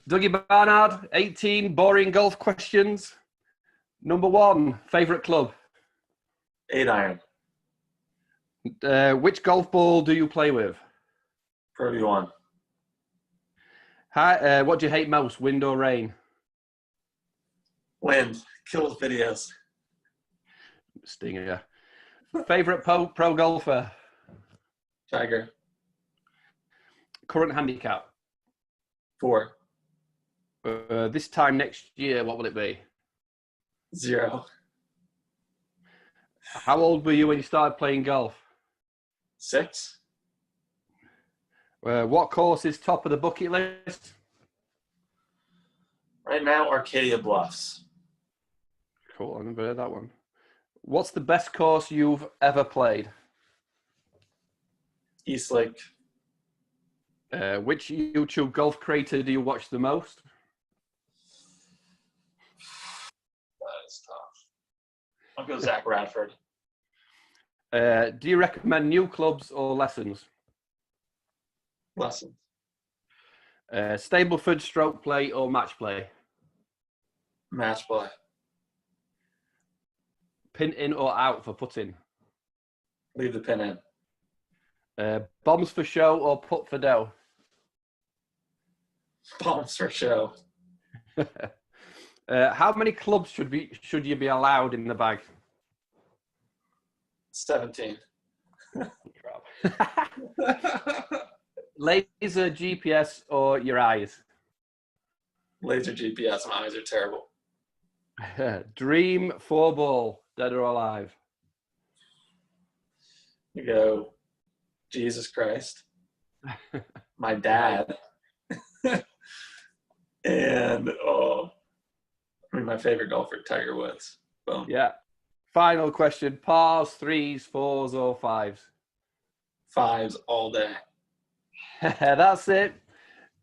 Dougie Barnard, 18 boring golf questions. Number one, favourite club? 8-iron. Which golf ball do you play with? Pro V1. What do you hate most, wind or rain? Wind. Kills videos. Stinger. Favourite pro golfer? Tiger. Current handicap? 4. This time next year, what will it be? 0. How old were you when you started playing golf? 6. What course is top of the bucket list? Right now, Arcadia Bluffs. Cool, I never heard that one. What's the best course you've ever played? East Lake. Which YouTube golf creator do you watch the most? That is tough. I'll go Zach Radford. Do you recommend new clubs or lessons? Lessons. Stableford stroke play or match play? Match play. Pin in or out for putting? Leave the pin in. Bombs for show or putt for dough? Bombs for show. How many clubs should you be allowed in the bag? 17. Laser, GPS, or your eyes? Laser GPS. My eyes are terrible. Dream 4-ball, dead or alive? You go, Jesus Christ, my dad, and my favorite golfer, Tiger Woods. Boom. Yeah. Final question: pars, threes, fours, or fives? 5s all day. That's it.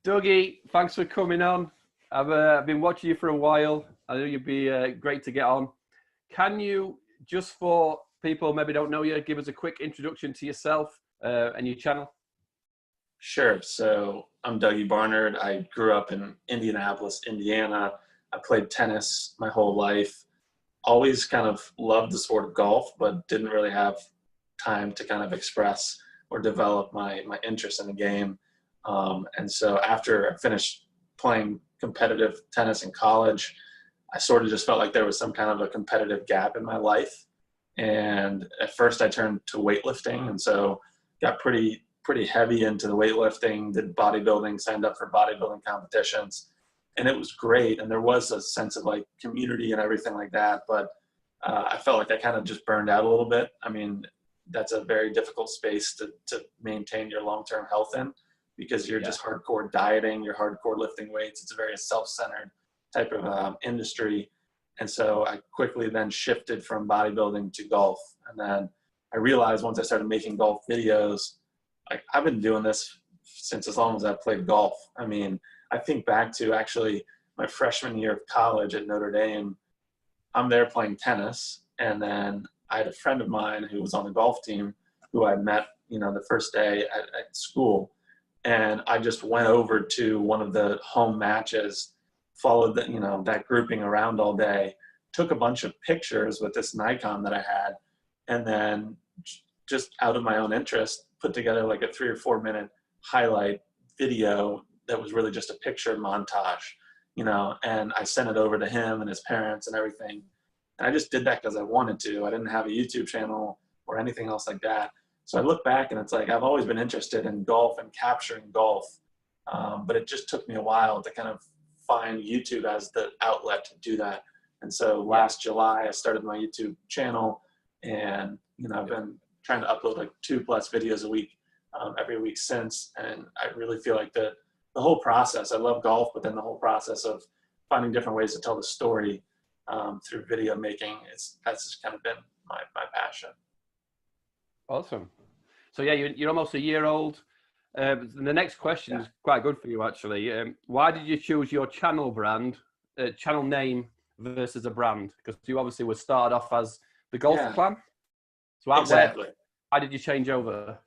Dougie, thanks for coming on. I've been watching you for a while. I know you'd be great to get on. Can you, just for people who maybe don't know you, give us a quick introduction to yourself and your channel? Sure. So I'm Dougie Barnard. I grew up in Indianapolis, Indiana. I played tennis my whole life. Always kind of loved the sport of golf, but didn't really have time to kind of express or develop my interest in the game. And so after I finished playing competitive tennis in college, I sort of just felt like there was some kind of a competitive gap in my life. And at first I turned to weightlifting. And so got pretty heavy into the weightlifting, did bodybuilding, signed up for bodybuilding competitions. And it was great. And there was a sense of like community and everything like that. But I felt like I kind of just burned out a little bit. I mean, that's a very difficult space to maintain your long-term health in, because you're just hardcore dieting, you're hardcore lifting weights. It's a very self-centered type of industry. And so I quickly then shifted from bodybuilding to golf. And then I realized once I started making golf videos, like I've been doing this since as long as I've played golf. I mean, I think back to actually my freshman year of college at Notre Dame. I'm there playing tennis. And then I had a friend of mine who was on the golf team who I met, the first day at school. And I just went over to one of the home matches, followed that grouping around all day, took a bunch of pictures with this Nikon that I had, and then just out of my own interest, put together like a 3 or 4 minute highlight video that was really just a picture montage, and I sent it over to him and his parents and everything. And I just did that because I wanted to. I didn't have a YouTube channel or anything else like that. So I look back and it's like, I've always been interested in golf and capturing golf. But it just took me a while to kind of find YouTube as the outlet to do that. And so last July, I started my YouTube channel, and, I've been trying to upload like 2+ videos a week, every week since. And I really feel like the whole process, I love golf, but then the whole process of finding different ways to tell the story through video making, that's just kind of been my passion. Awesome. So yeah, you're almost a year old. The next question is quite good for you, actually. Why did you choose your channel channel name versus a brand? Because you obviously were started off as the Golf Clan. So exactly. Why did you change over?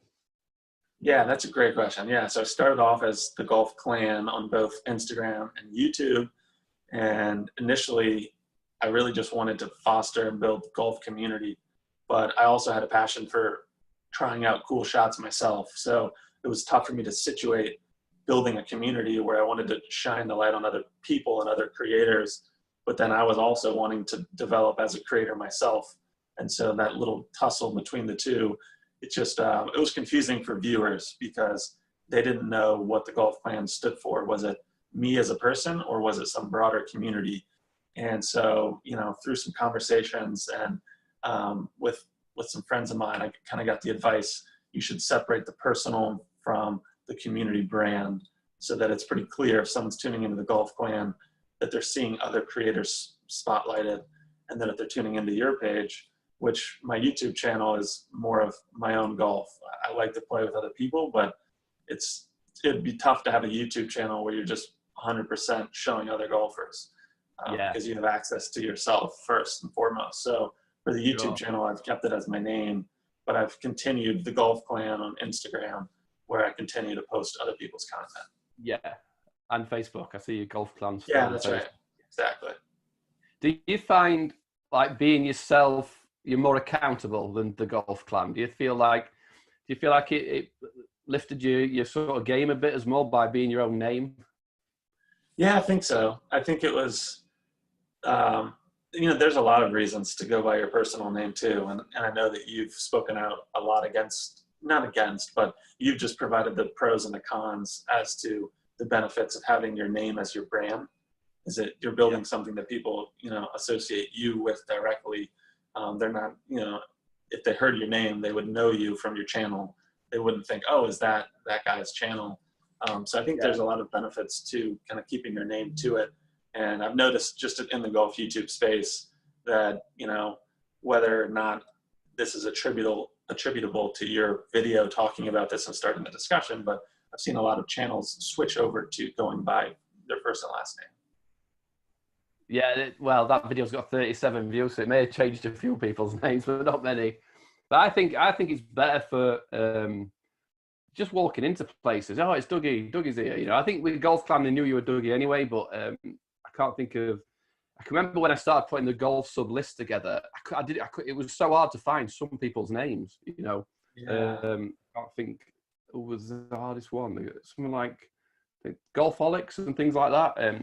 Yeah, that's a great question. Yeah, so I started off as the Golf Clan on both Instagram and YouTube. And initially, I really just wanted to foster and build golf community. But I also had a passion for trying out cool shots myself. So it was tough for me to situate building a community where I wanted to shine the light on other people and other creators. But then I was also wanting to develop as a creator myself. And so that little tussle between the two, it just, it was confusing for viewers because they didn't know what the Golf Clan stood for. Was it me as a person, or was it some broader community? And so, you know, through some conversations and with some friends of mine, I kind of got the advice you should separate the personal from the community brand, so that it's pretty clear if someone's tuning into the Golf Clan that they're seeing other creators spotlighted, and then if they're tuning into your page, which my YouTube channel is more of my own golf. I like to play with other people, but it'd be tough to have a YouTube channel where you're just 100% showing other golfers, because you have access to yourself first and foremost. So for the YouTube channel, I've kept it as my name, but I've continued the Golf Clan on Instagram, where I continue to post other people's content. Yeah, and Facebook. I see your Golf Clan. Yeah, that's right. Exactly. Do you find like being yourself, you're more accountable than the Golf Clan? Do you feel like it lifted your sort of game a bit as more by being your own name? Yeah, I think so. I think it was, you know, there's a lot of reasons to go by your personal name too. And I know that you've spoken out a lot not against, but you've just provided the pros and the cons as to the benefits of having your name as your brand. Is that you're building something that people, you know, associate you with directly. They're not, you know, if they heard your name, they would know you from your channel. They wouldn't think, oh, is that guy's channel? So I think there's a lot of benefits to kind of keeping your name to it. And I've noticed just in the golf YouTube space that, you know, whether or not this is attributable to your video talking about this and starting the discussion, but I've seen a lot of channels switch over to going by their first and last name. Yeah, well, that video's got 37 views, so it may have changed a few people's names, but not many. But I think it's better for just walking into places. Oh, it's Dougie. Dougie's here. You know, I think with Golf Clan, they knew you were Dougie anyway, but I can't think of. I can remember when I started putting the golf sub list together. It was so hard to find some people's names. You know, I can't think who was the hardest one. Something like Golfholics and things like that.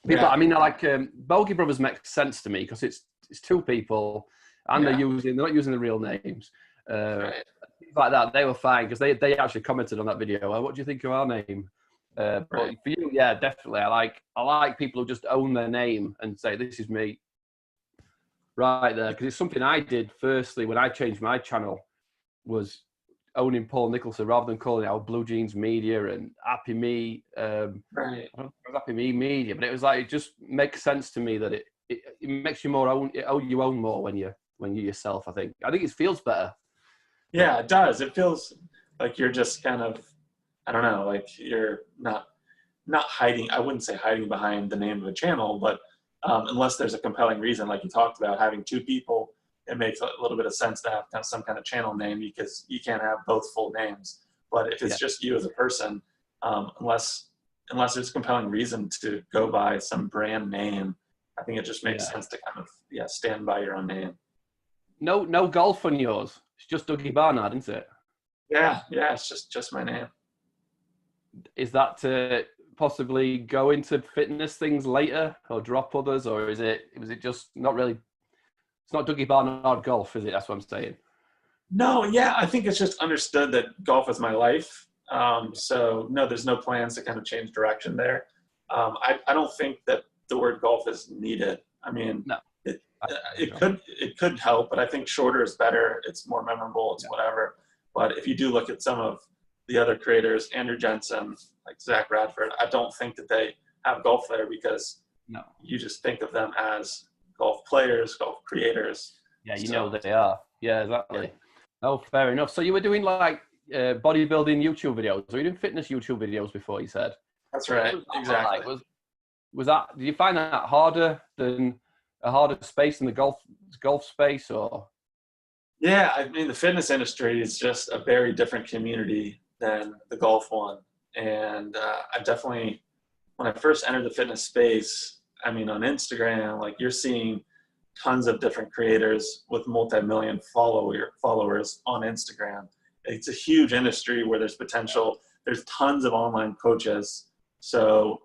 People, I mean, like Bogey Brothers makes sense to me because it's two people, and they're not using the real names. Right. Like that, they were fine because they actually commented on that video. Well, what do you think of our name? But for you, yeah, definitely. I like people who just own their name and say this is me, right there. Because it's something I did firstly when I changed my channel, was owning Paul Nicholson rather than calling it our Blue Jeans Media and Happy Me. Happy Me Media, but it was like it just makes sense to me that it makes you more own. You own more when you're yourself. I think it feels better. Yeah, it does. It feels like you're just kind of, I don't know, like you're not hiding. I wouldn't say hiding behind the name of a channel, but unless there's a compelling reason, like you talked about, having two people, it makes a little bit of sense to have some kind of channel name because you can't have both full names. But if it's just you as a person, unless there's a compelling reason to go by some brand name, I think it just makes sense to kind of stand by your own name. No golf on yours. It's just Dougie Barnard, isn't it? Yeah, it's just my name. Is that to possibly go into fitness things later or drop others, or was it just not really? It's not Dougie Barnard Golf, is it? That's what I'm saying. No, I think it's just understood that golf is my life. So no, there's no plans to kind of change direction there. I don't think that the word golf is needed. I mean, no. It could help, but I think shorter is better. It's more memorable. It's whatever. But if you do look at some of the other creators, Andrew Jensen, like Zach Radford, I don't think that they have golf there because you just think of them as golf players, golf creators. Yeah, you know that they are. Yeah, exactly. Yeah. Oh, fair enough. So you were doing like bodybuilding YouTube videos, or you doing fitness YouTube videos before, you said? That's right. Exactly. Like? Was that? Did you find that harder than a harder space in the golf space, or? Yeah, I mean, the fitness industry is just a very different community than the golf one. And I definitely, when I first entered the fitness space, I mean, on Instagram, like you're seeing tons of different creators with multi-million followers on Instagram. It's a huge industry where there's potential. There's tons of online coaches. So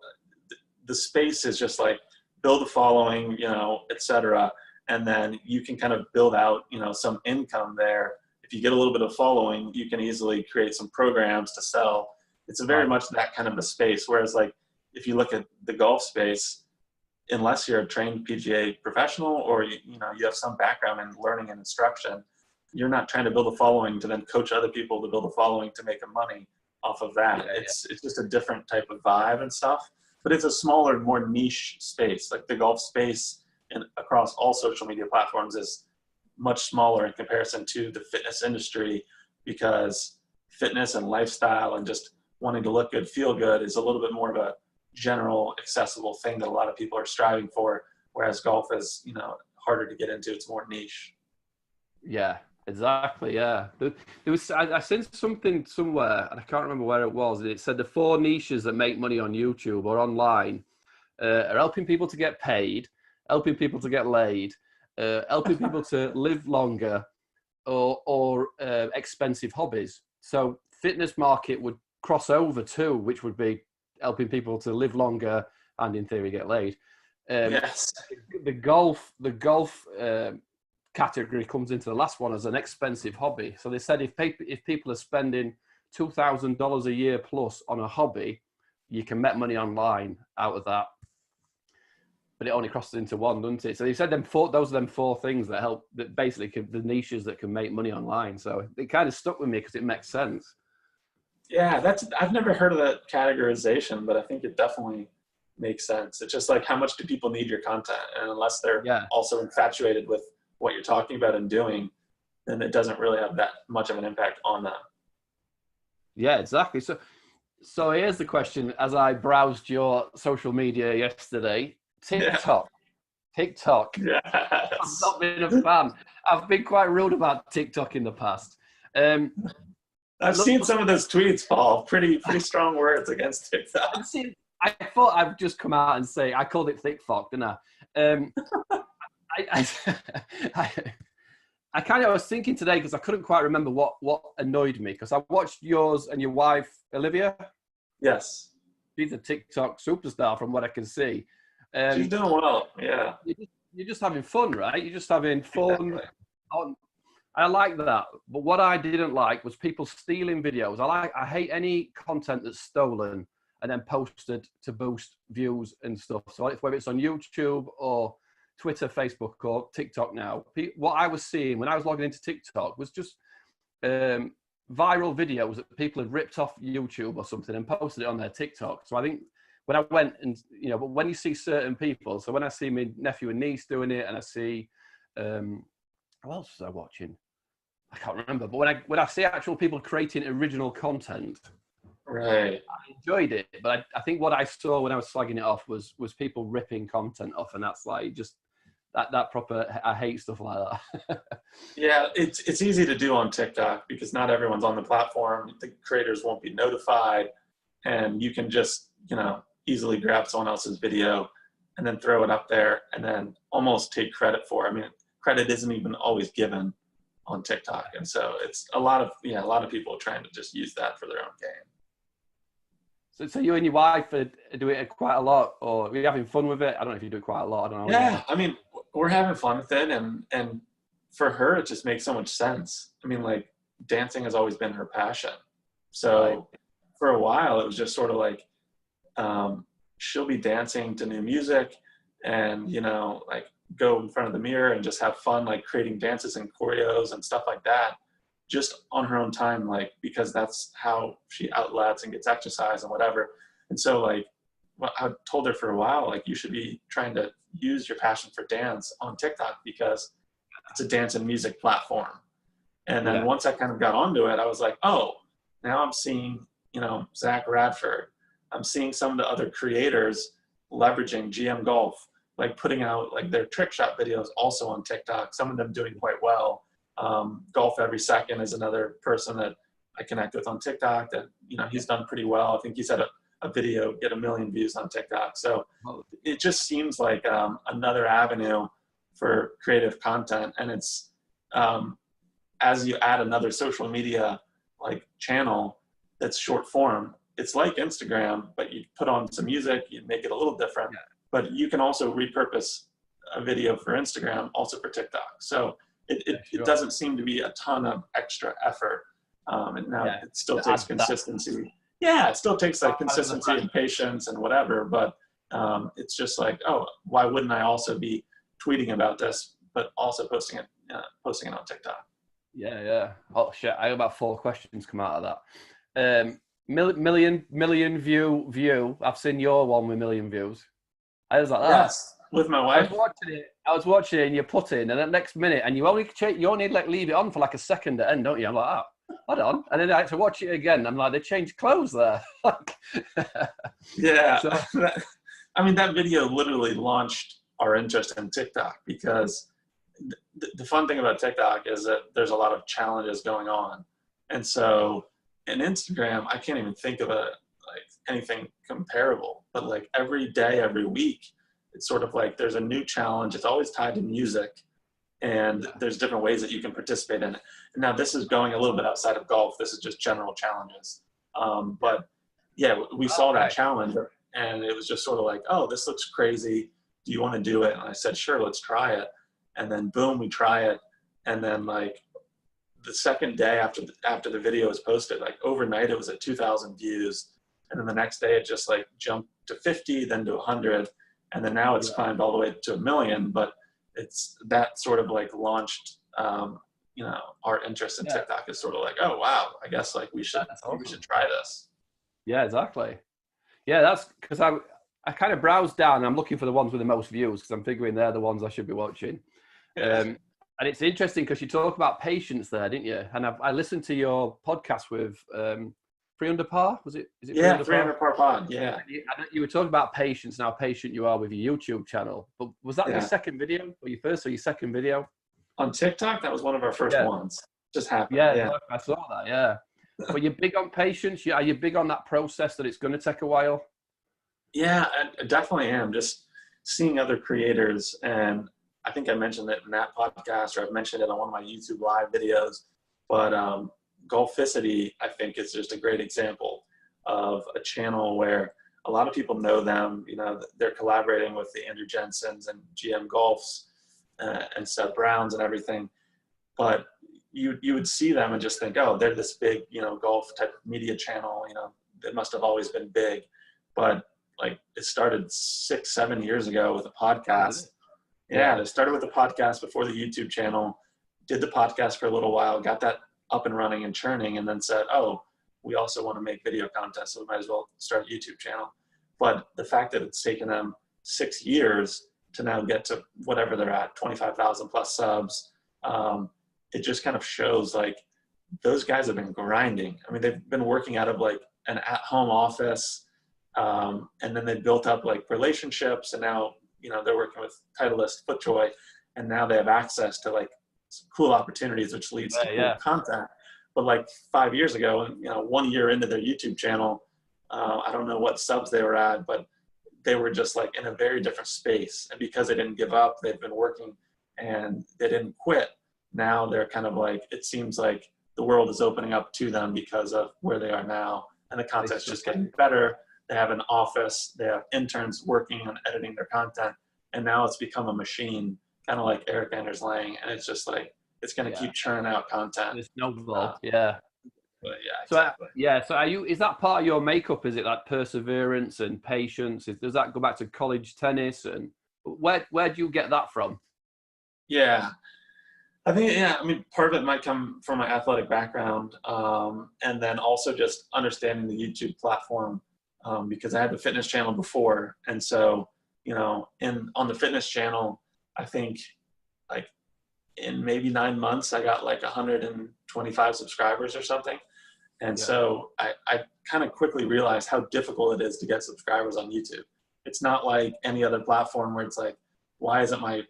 the space is just like build a following, et cetera. And then you can kind of build out, some income there. If you get a little bit of following, you can easily create some programs to sell. It's a very Right. much that kind of a space. Whereas like, if you look at the golf space, unless you're a trained PGA professional or you have some background in learning and instruction, you're not trying to build a following to then coach other people to build a following to make a money off of that. Yeah, It's just a different type of vibe and stuff. But it's a smaller, more niche space. Like the golf space and across all social media platforms is much smaller in comparison to the fitness industry, because fitness and lifestyle and just wanting to look good, feel good is a little bit more of a general accessible thing that a lot of people are striving for, whereas golf is harder to get into. It's more niche. yeah, exactly. Yeah, there was I seen something somewhere, and I can't remember where it was. And it said the 4 niches that make money on YouTube or online are helping people to get paid, helping people to get laid, helping people to live longer, or expensive hobbies. So fitness market would cross over too, which would be helping people to live longer and in theory get laid. Yes. The golf category comes into the last one as an expensive hobby. So they said if people are spending $2,000 a year plus on a hobby, you can make money online out of that. But it only crosses into one, doesn't it? So they said those are them 4 things that help, that basically the niches that can make money online. So it kind of stuck with me because it makes sense. Yeah, I've never heard of that categorization, but I think it definitely makes sense. It's just like, how much do people need your content? And unless they're Yeah. also infatuated with what you're talking about and doing, then it doesn't really have that much of an impact on them. Yeah, exactly. So here's the question. As I browsed your social media yesterday, Yeah. TikTok. I've Yes. not been a fan. I've been quite rude about TikTok in the past. I've seen some of those tweets, Paul. Pretty strong words against TikTok. I thought I'd just come out and say I called it thick fuck, didn't I? I kind of was thinking today because I couldn't quite remember what annoyed me, because I watched yours and your wife Olivia. Yes. She's a TikTok superstar from what I can see. She's doing well. Yeah. You're just having fun, right? You're just having fun. Exactly. I like that, but what I didn't like was people stealing videos. I hate any content that's stolen and then posted to boost views and stuff. So whether it's on YouTube or Twitter, Facebook, or TikTok now, what I was seeing when I was logging into TikTok was just viral videos that people had ripped off YouTube or something and posted it on their TikTok. So I think when I went and, but when you see certain people, so when I see my nephew and niece doing it, and I see, what else was I watching? I can't remember. But when I see actual people creating original content, right, I enjoyed it. But I think what I saw when I was slagging it off was people ripping content off, and that's like just that proper. I hate stuff like that. Yeah, it's easy to do on TikTok because not everyone's on the platform. The creators won't be notified, and you can just easily grab someone else's video and then throw it up there and then almost take credit for it. I mean, credit isn't even always given on TikTok, and so it's a lot of people trying to just use that for their own gain. So you and your wife do it quite a lot, or are you having fun with it? I don't know if you do it quite a lot. I don't know. Yeah, I mean, we're having fun with it, and for her, it just makes so much sense. I mean, like, dancing has always been her passion. So Right. for a while, it was just sort of like, she'll be dancing to new music and, like go in front of the mirror and just have fun, like creating dances and choreos and stuff like that, just on her own time, like, because that's how she outlets and gets exercise and whatever. And so, like, I told her for a while, like, you should be trying to use your passion for dance on TikTok because it's a dance and music platform. And then once I kind of got onto it, I was like, oh, now I'm seeing, Zach Radford. I'm seeing some of the other creators leveraging GM Golf, like putting out like their trick shot videos also on TikTok, some of them doing quite well. Golf Every Second is another person that I connect with on TikTok that, he's done pretty well. I think he's had a video get 1 million views on TikTok. So it just seems like another avenue for creative content. And it's, as you add another social media like channel that's short form, it's like Instagram, but you put on some music, you make it a little different, but you can also repurpose a video for Instagram, also for TikTok. So it doesn't seem to be a ton of extra effort. And now it still takes consistency. Yeah, it still takes like consistency and patience and whatever, but it's just like, oh, why wouldn't I also be tweeting about this, but also posting it on TikTok? Yeah. Oh shit! I have about 4 questions come out of that. Million view. I've seen your one with 1 million views. I was like, yes, with my wife. I was watching it, and you put in, and the next minute, and you only like leave it on for like a second at the end, don't you? I'm like, hold on, and then I had to watch it again. I'm like, they changed clothes there. Yeah, I mean, that video literally launched our interest in TikTok, because the fun thing about TikTok is that there's a lot of challenges going on. And so in Instagram, I can't even think of anything comparable, but like every day, every week, it's sort of like there's a new challenge. It's always tied to music, and there's different ways that you can participate in it. And now this is going a little bit outside of golf. This is just general challenges. But yeah, we saw that challenge, and it was just sort of like, oh, this looks crazy. Do you want to do it? And I said, sure, let's try it. And then boom, we try it. And then like the second day after the video was posted, like overnight, it was at 2,000 views. And then the next day it just like jumped to 50, then to 100. And then now it's climbed all the way to 1 million. But it's that sort of like launched, our interest in TikTok is sort of like, oh, wow, I guess like we should try this. Yeah, exactly. Yeah, that's because I kind of browsed down and I'm looking for the ones with the most views, because I'm figuring they're the ones I should be watching. And it's interesting because you talk about patience there, didn't you? And I listened to your podcast with 3 Under Par. Was it? Is it? Yeah, 3 Under Par pod. Yeah. You were talking about patience and how patient you are with your YouTube channel. But was that your second video, or your first or your second video? On TikTok, that was one of our first ones. Just happened. Yeah, I saw that. Yeah. But you're big on patience. Are you big on that process that it's going to take a while? Yeah, I definitely am. Just seeing other creators, and I think I mentioned it in that podcast, or I've mentioned it on one of my YouTube live videos, but Golficity, I think, is just a great example of a channel where a lot of people know them. They're collaborating with the Andrew Jensens and GM Golfs and Seth Browns and everything. But you would see them and just think, oh, they're this big, golf type of media channel, that must have always been big. But like it started 6-7 years ago with a podcast. Yeah, they started with a podcast before the YouTube channel, did the podcast for a little while, got that up and running and churning, and then said, oh, we also want to make video content, so we might as well start a YouTube channel. But the fact that it's taken them 6 years to now get to whatever they're at, 25,000 plus subs, it just kind of shows like those guys have been grinding. I mean, they've been working out of like an at-home office, and then they built up like relationships, and now they're working with Titleist, FootJoy, and now they have access to like some cool opportunities, which leads to cool content. But like 5 years ago, and 1 year into their YouTube channel, I don't know what subs they were at, but they were just like in a very different space. And because they didn't give up, they've been working and they didn't quit. Now they're kind of like, it seems like the world is opening up to them because of where they are now, and the content's just getting better. They have an office, they have interns working on editing their content, and now it's become a machine, kind of like Eric Anders Lang, and it's just like, it's going to keep churning out content. It's novel, But yeah, exactly. So is that part of your makeup? Is it like perseverance and patience? Does that go back to college tennis? And where do you get that from? Yeah, I think, I mean, part of it might come from my athletic background, and then also just understanding the YouTube platform, because I had the fitness channel before. And so, on the fitness channel, I think like in maybe 9 months, I got like 125 subscribers or something. And so I kind of quickly realized how difficult it is to get subscribers on YouTube. It's not like any other platform where it's like, why isn't my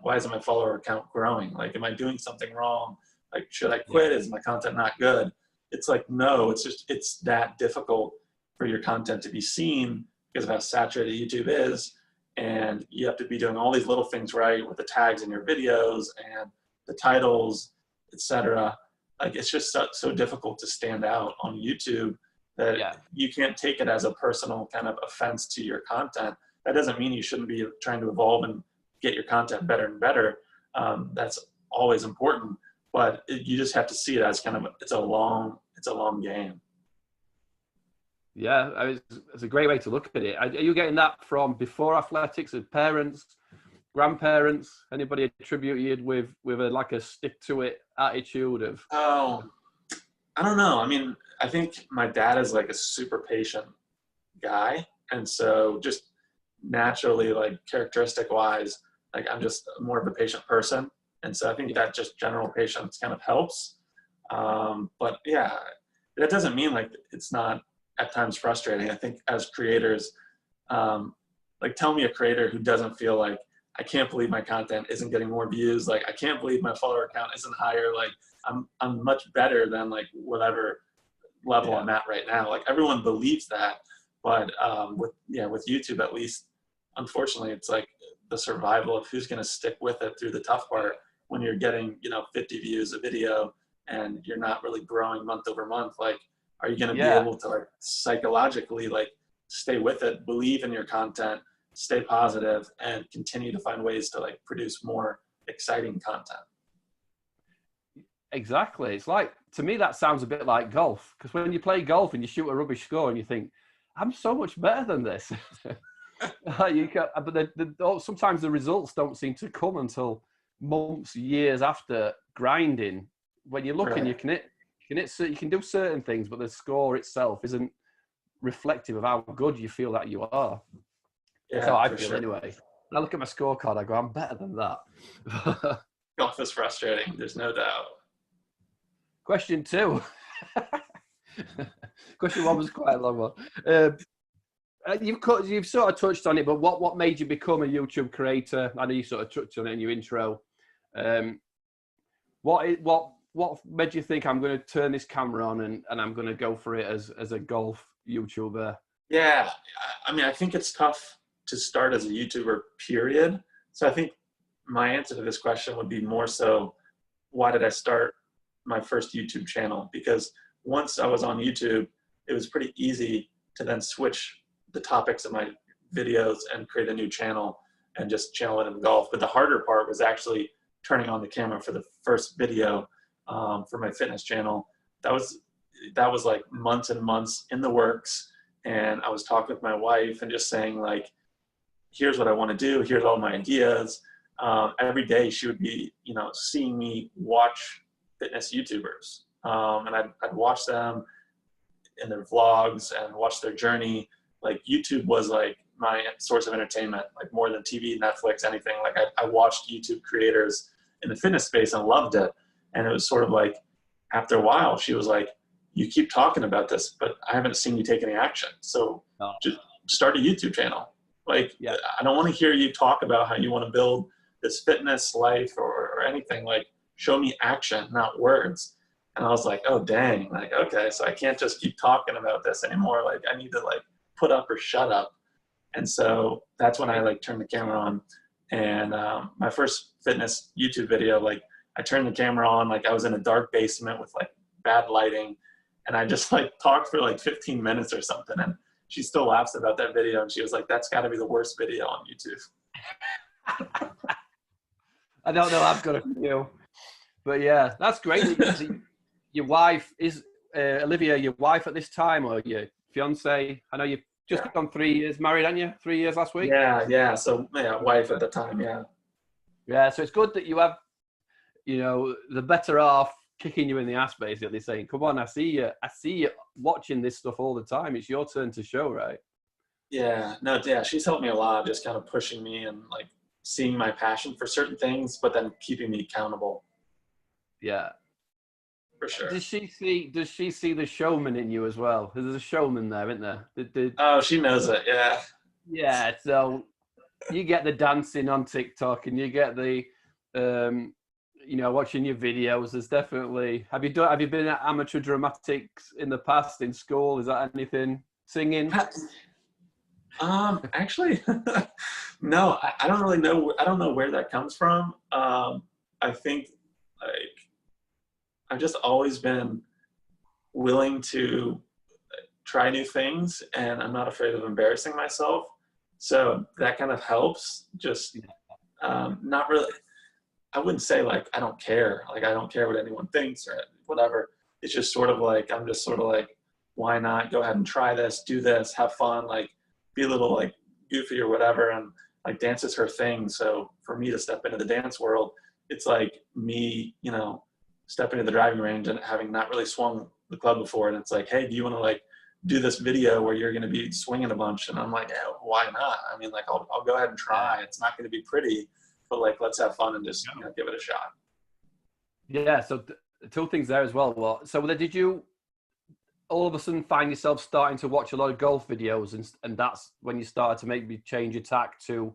why isn't my follower count growing? Like, am I doing something wrong? Like, should I quit? Is my content not good? It's like, no, it's that difficult for your content to be seen because of how saturated YouTube is. And you have to be doing all these little things right with the tags in your videos and the titles, etc. Like, it's just so difficult to stand out on YouTube that you can't take it as a personal kind of offense to your content. That doesn't mean you shouldn't be trying to evolve and get your content better and better. That's always important, but you just have to see it as kind of, it's a long game. Yeah, it's a great way to look at it. Are you getting that from before athletics, as parents, grandparents? Anybody attributed with a stick to it attitude of? Oh, I don't know. I mean, I think my dad is like a super patient guy, and so just naturally, like characteristic wise, like I'm just more of a patient person, and so I think that just general patience kind of helps. But yeah, that doesn't mean like it's not at times frustrating. I think as creators, like tell me a creator who doesn't feel like, I can't believe my content isn't getting more views. Like, I can't believe my follower count isn't higher. Like, I'm much better than like whatever level I'm at right now. Like, everyone believes that, but with YouTube at least, unfortunately, it's like the survival of who's going to stick with it through the tough part when you're getting 50 views a video and you're not really growing month over month. Like, are you going to be able to like psychologically like stay with it, believe in your content, stay positive, and continue to find ways to like produce more exciting content? Exactly. It's like, to me, that sounds a bit like golf, because when you play golf and you shoot a rubbish score and you think, I'm so much better than this. But sometimes the results don't seem to come until months, years after grinding. When you look and you can do certain things, but the score itself isn't reflective of how good you feel that you are. That's how I feel anyway. When I look at my scorecard, I go, I'm better than that. Golf is frustrating, there's no doubt. Question 2. Question 1 was quite a long one. You've sort of touched on it, but what made you become a YouTube creator? I know you sort of touched on it in your intro. What made you think, I'm going to turn this camera on and I'm going to go for it as a golf YouTuber? Yeah, I mean, I think it's tough to start as a YouTuber, period. So I think my answer to this question would be more so, why did I start my first YouTube channel? Because once I was on YouTube, it was pretty easy to then switch the topics of my videos and create a new channel and just channel it in golf. But the harder part was actually turning on the camera for the first video for my fitness channel. That was like months and months in the works. And I was talking with my wife and just saying like, here's what I want to do. Here's all my ideas. Every day she would be, seeing me watch fitness YouTubers. And I'd watch them in their vlogs and watch their journey. Like, YouTube was like my source of entertainment, like more than TV, Netflix, anything. Like, I watched YouTube creators in the fitness space and loved it. And it was sort of like, after a while, she was like, you keep talking about this, but I haven't seen you take any action. So just start a YouTube channel. Like, I don't want to hear you talk about how you want to build this fitness life or anything. Like, show me action, not words. And I was like, oh, dang. Like, okay, so I can't just keep talking about this anymore. Like, I need to like put up or shut up. And so that's when I like turned the camera on. And my first fitness YouTube video, like I turned the camera on, like I was in a dark basement with like bad lighting. And I just like talked for like 15 minutes or something. And she still laughs about that video. And she was like, that's gotta be the worst video on YouTube. I don't know. I've got a few. But yeah, that's great. Your wife is, Olivia, your wife at this time, or your fiance? I know you've just gone 3 years married, haven't you? 3 years last week? Yeah. So, wife at the time, Yeah, so it's good that you have, the better half kicking you in the ass, basically saying, come on, I see you watching this stuff all the time. It's your turn to show, right? Yeah, she's helped me a lot, just kind of pushing me and like seeing my passion for certain things, but then keeping me accountable. Yeah. For sure. Does she see the showman in you as well? There's a showman there, isn't there? Oh, she knows it, yeah. Yeah, so you get the dancing on TikTok, and you get the, watching your videos. There's definitely. Have you been at amateur dramatics in the past in school? Is that anything? Singing? Actually, no. I don't really know. I don't know where that comes from. I think like I've just always been willing to try new things, and I'm not afraid of embarrassing myself. So that kind of helps. Just not really. I wouldn't say like I don't care. Like I don't care what anyone thinks or whatever. It's just sort of like I'm just sort of like, why not go ahead and try this, do this, have fun, like be a little like goofy or whatever. And like dance is her thing. So for me to step into the dance world, it's like me, stepping into the driving range and having not really swung the club before. And it's like, hey, do you want to like do this video where you're going to be swinging a bunch? And I'm like, yeah, why not? I mean, like I'll go ahead and try. It's not going to be pretty, but like let's have fun and just give it a shot. Yeah. So two things there as well. Well, so did you all of a sudden find yourself starting to watch a lot of golf videos, and that's when you started to maybe change your tack to,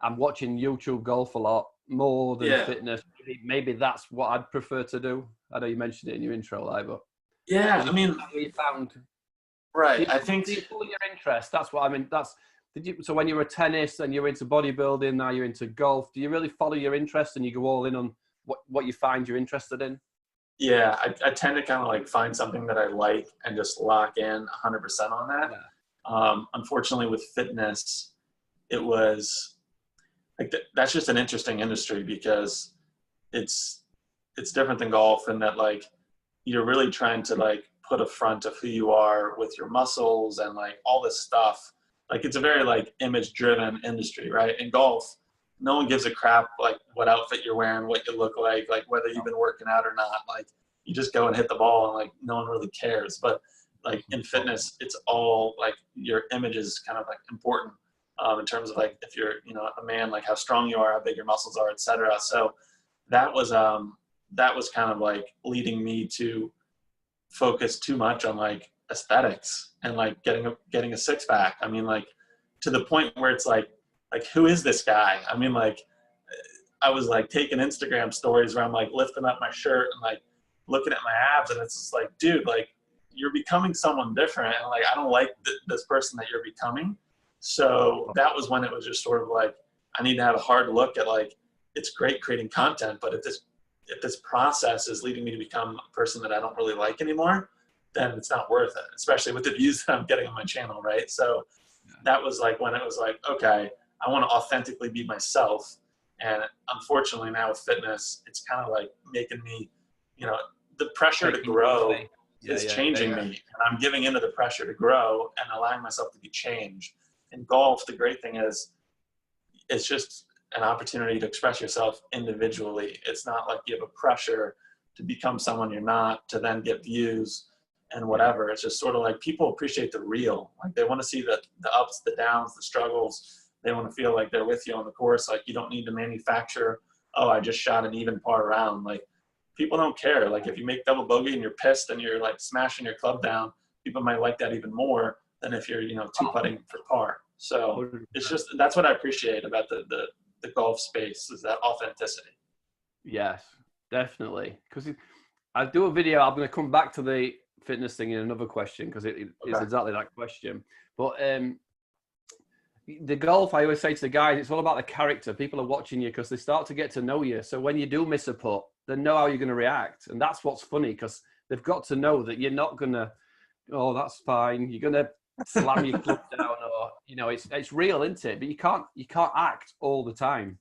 I'm watching YouTube golf a lot more than fitness. Maybe that's what I'd prefer to do. I know you mentioned it in your intro, but yeah, I mean, you found right. I think do you follow your interest. That's what I mean. So when you were tennis and you're into bodybuilding, now you're into golf. Do you really follow your interest and you go all in on what you find you're interested in? Yeah, I tend to kind of like find something that I like and just lock in 100% on that. Yeah. Unfortunately, with fitness, it was like that's just an interesting industry because it's different than golf in that like you're really trying to like put a front of who you are with your muscles and like all this stuff. Like it's a very like image-driven industry, right? In golf, no one gives a crap like what outfit you're wearing, what you look like whether you've been working out or not. Like you just go and hit the ball and like no one really cares. But like in fitness, it's all like your image is kind of like important in terms of like if you're a man, like how strong you are, how big your muscles are, etc. So that was kind of like leading me to focus too much on like aesthetics and like getting a six pack. I mean, like to the point where it's like who is this guy? I mean, like I was like taking Instagram stories where I'm like lifting up my shirt and like looking at my abs, and it's just like, dude, like you're becoming someone different, and like I don't like this person that you're becoming. So that was when it was just sort of like I need to have a hard look at like it's great creating content, but if this process is leading me to become a person that I don't really like anymore, then it's not worth it, especially with the views that I'm getting on my channel, right? So that was like when it was like, okay, I want to authentically be myself. And unfortunately now with fitness, it's kind of like making me, the pressure to grow is changing me. And I'm giving into the pressure to grow and allowing myself to be changed. In golf, the great thing is it's just an opportunity to express yourself individually. It's not like you have a pressure to become someone you're not, to then get views and whatever. It's just sort of like people appreciate the real. Like they want to see the ups, the downs, the struggles. They want to feel like they're with you on the course. Like you don't need to manufacture, oh, I just shot an even par round. Like people don't care. Like if you make double bogey and you're pissed and you're like smashing your club down, people might like that even more than if you're, two putting for par. So it's just, that's what I appreciate about the golf space is that authenticity. Yes, definitely. Because I do a video, I'm going to come back to the fitness thing in another question because it's exactly that question. But the golf, I always say to the guys, it's all about the character. People are watching you because they start to get to know you. So when you do miss a putt, they know how you're going to react. And that's what's funny because they've got to know that you're not going to, oh, that's fine. You're going to slam your club down or, it's real, isn't it? But you can't act all the time.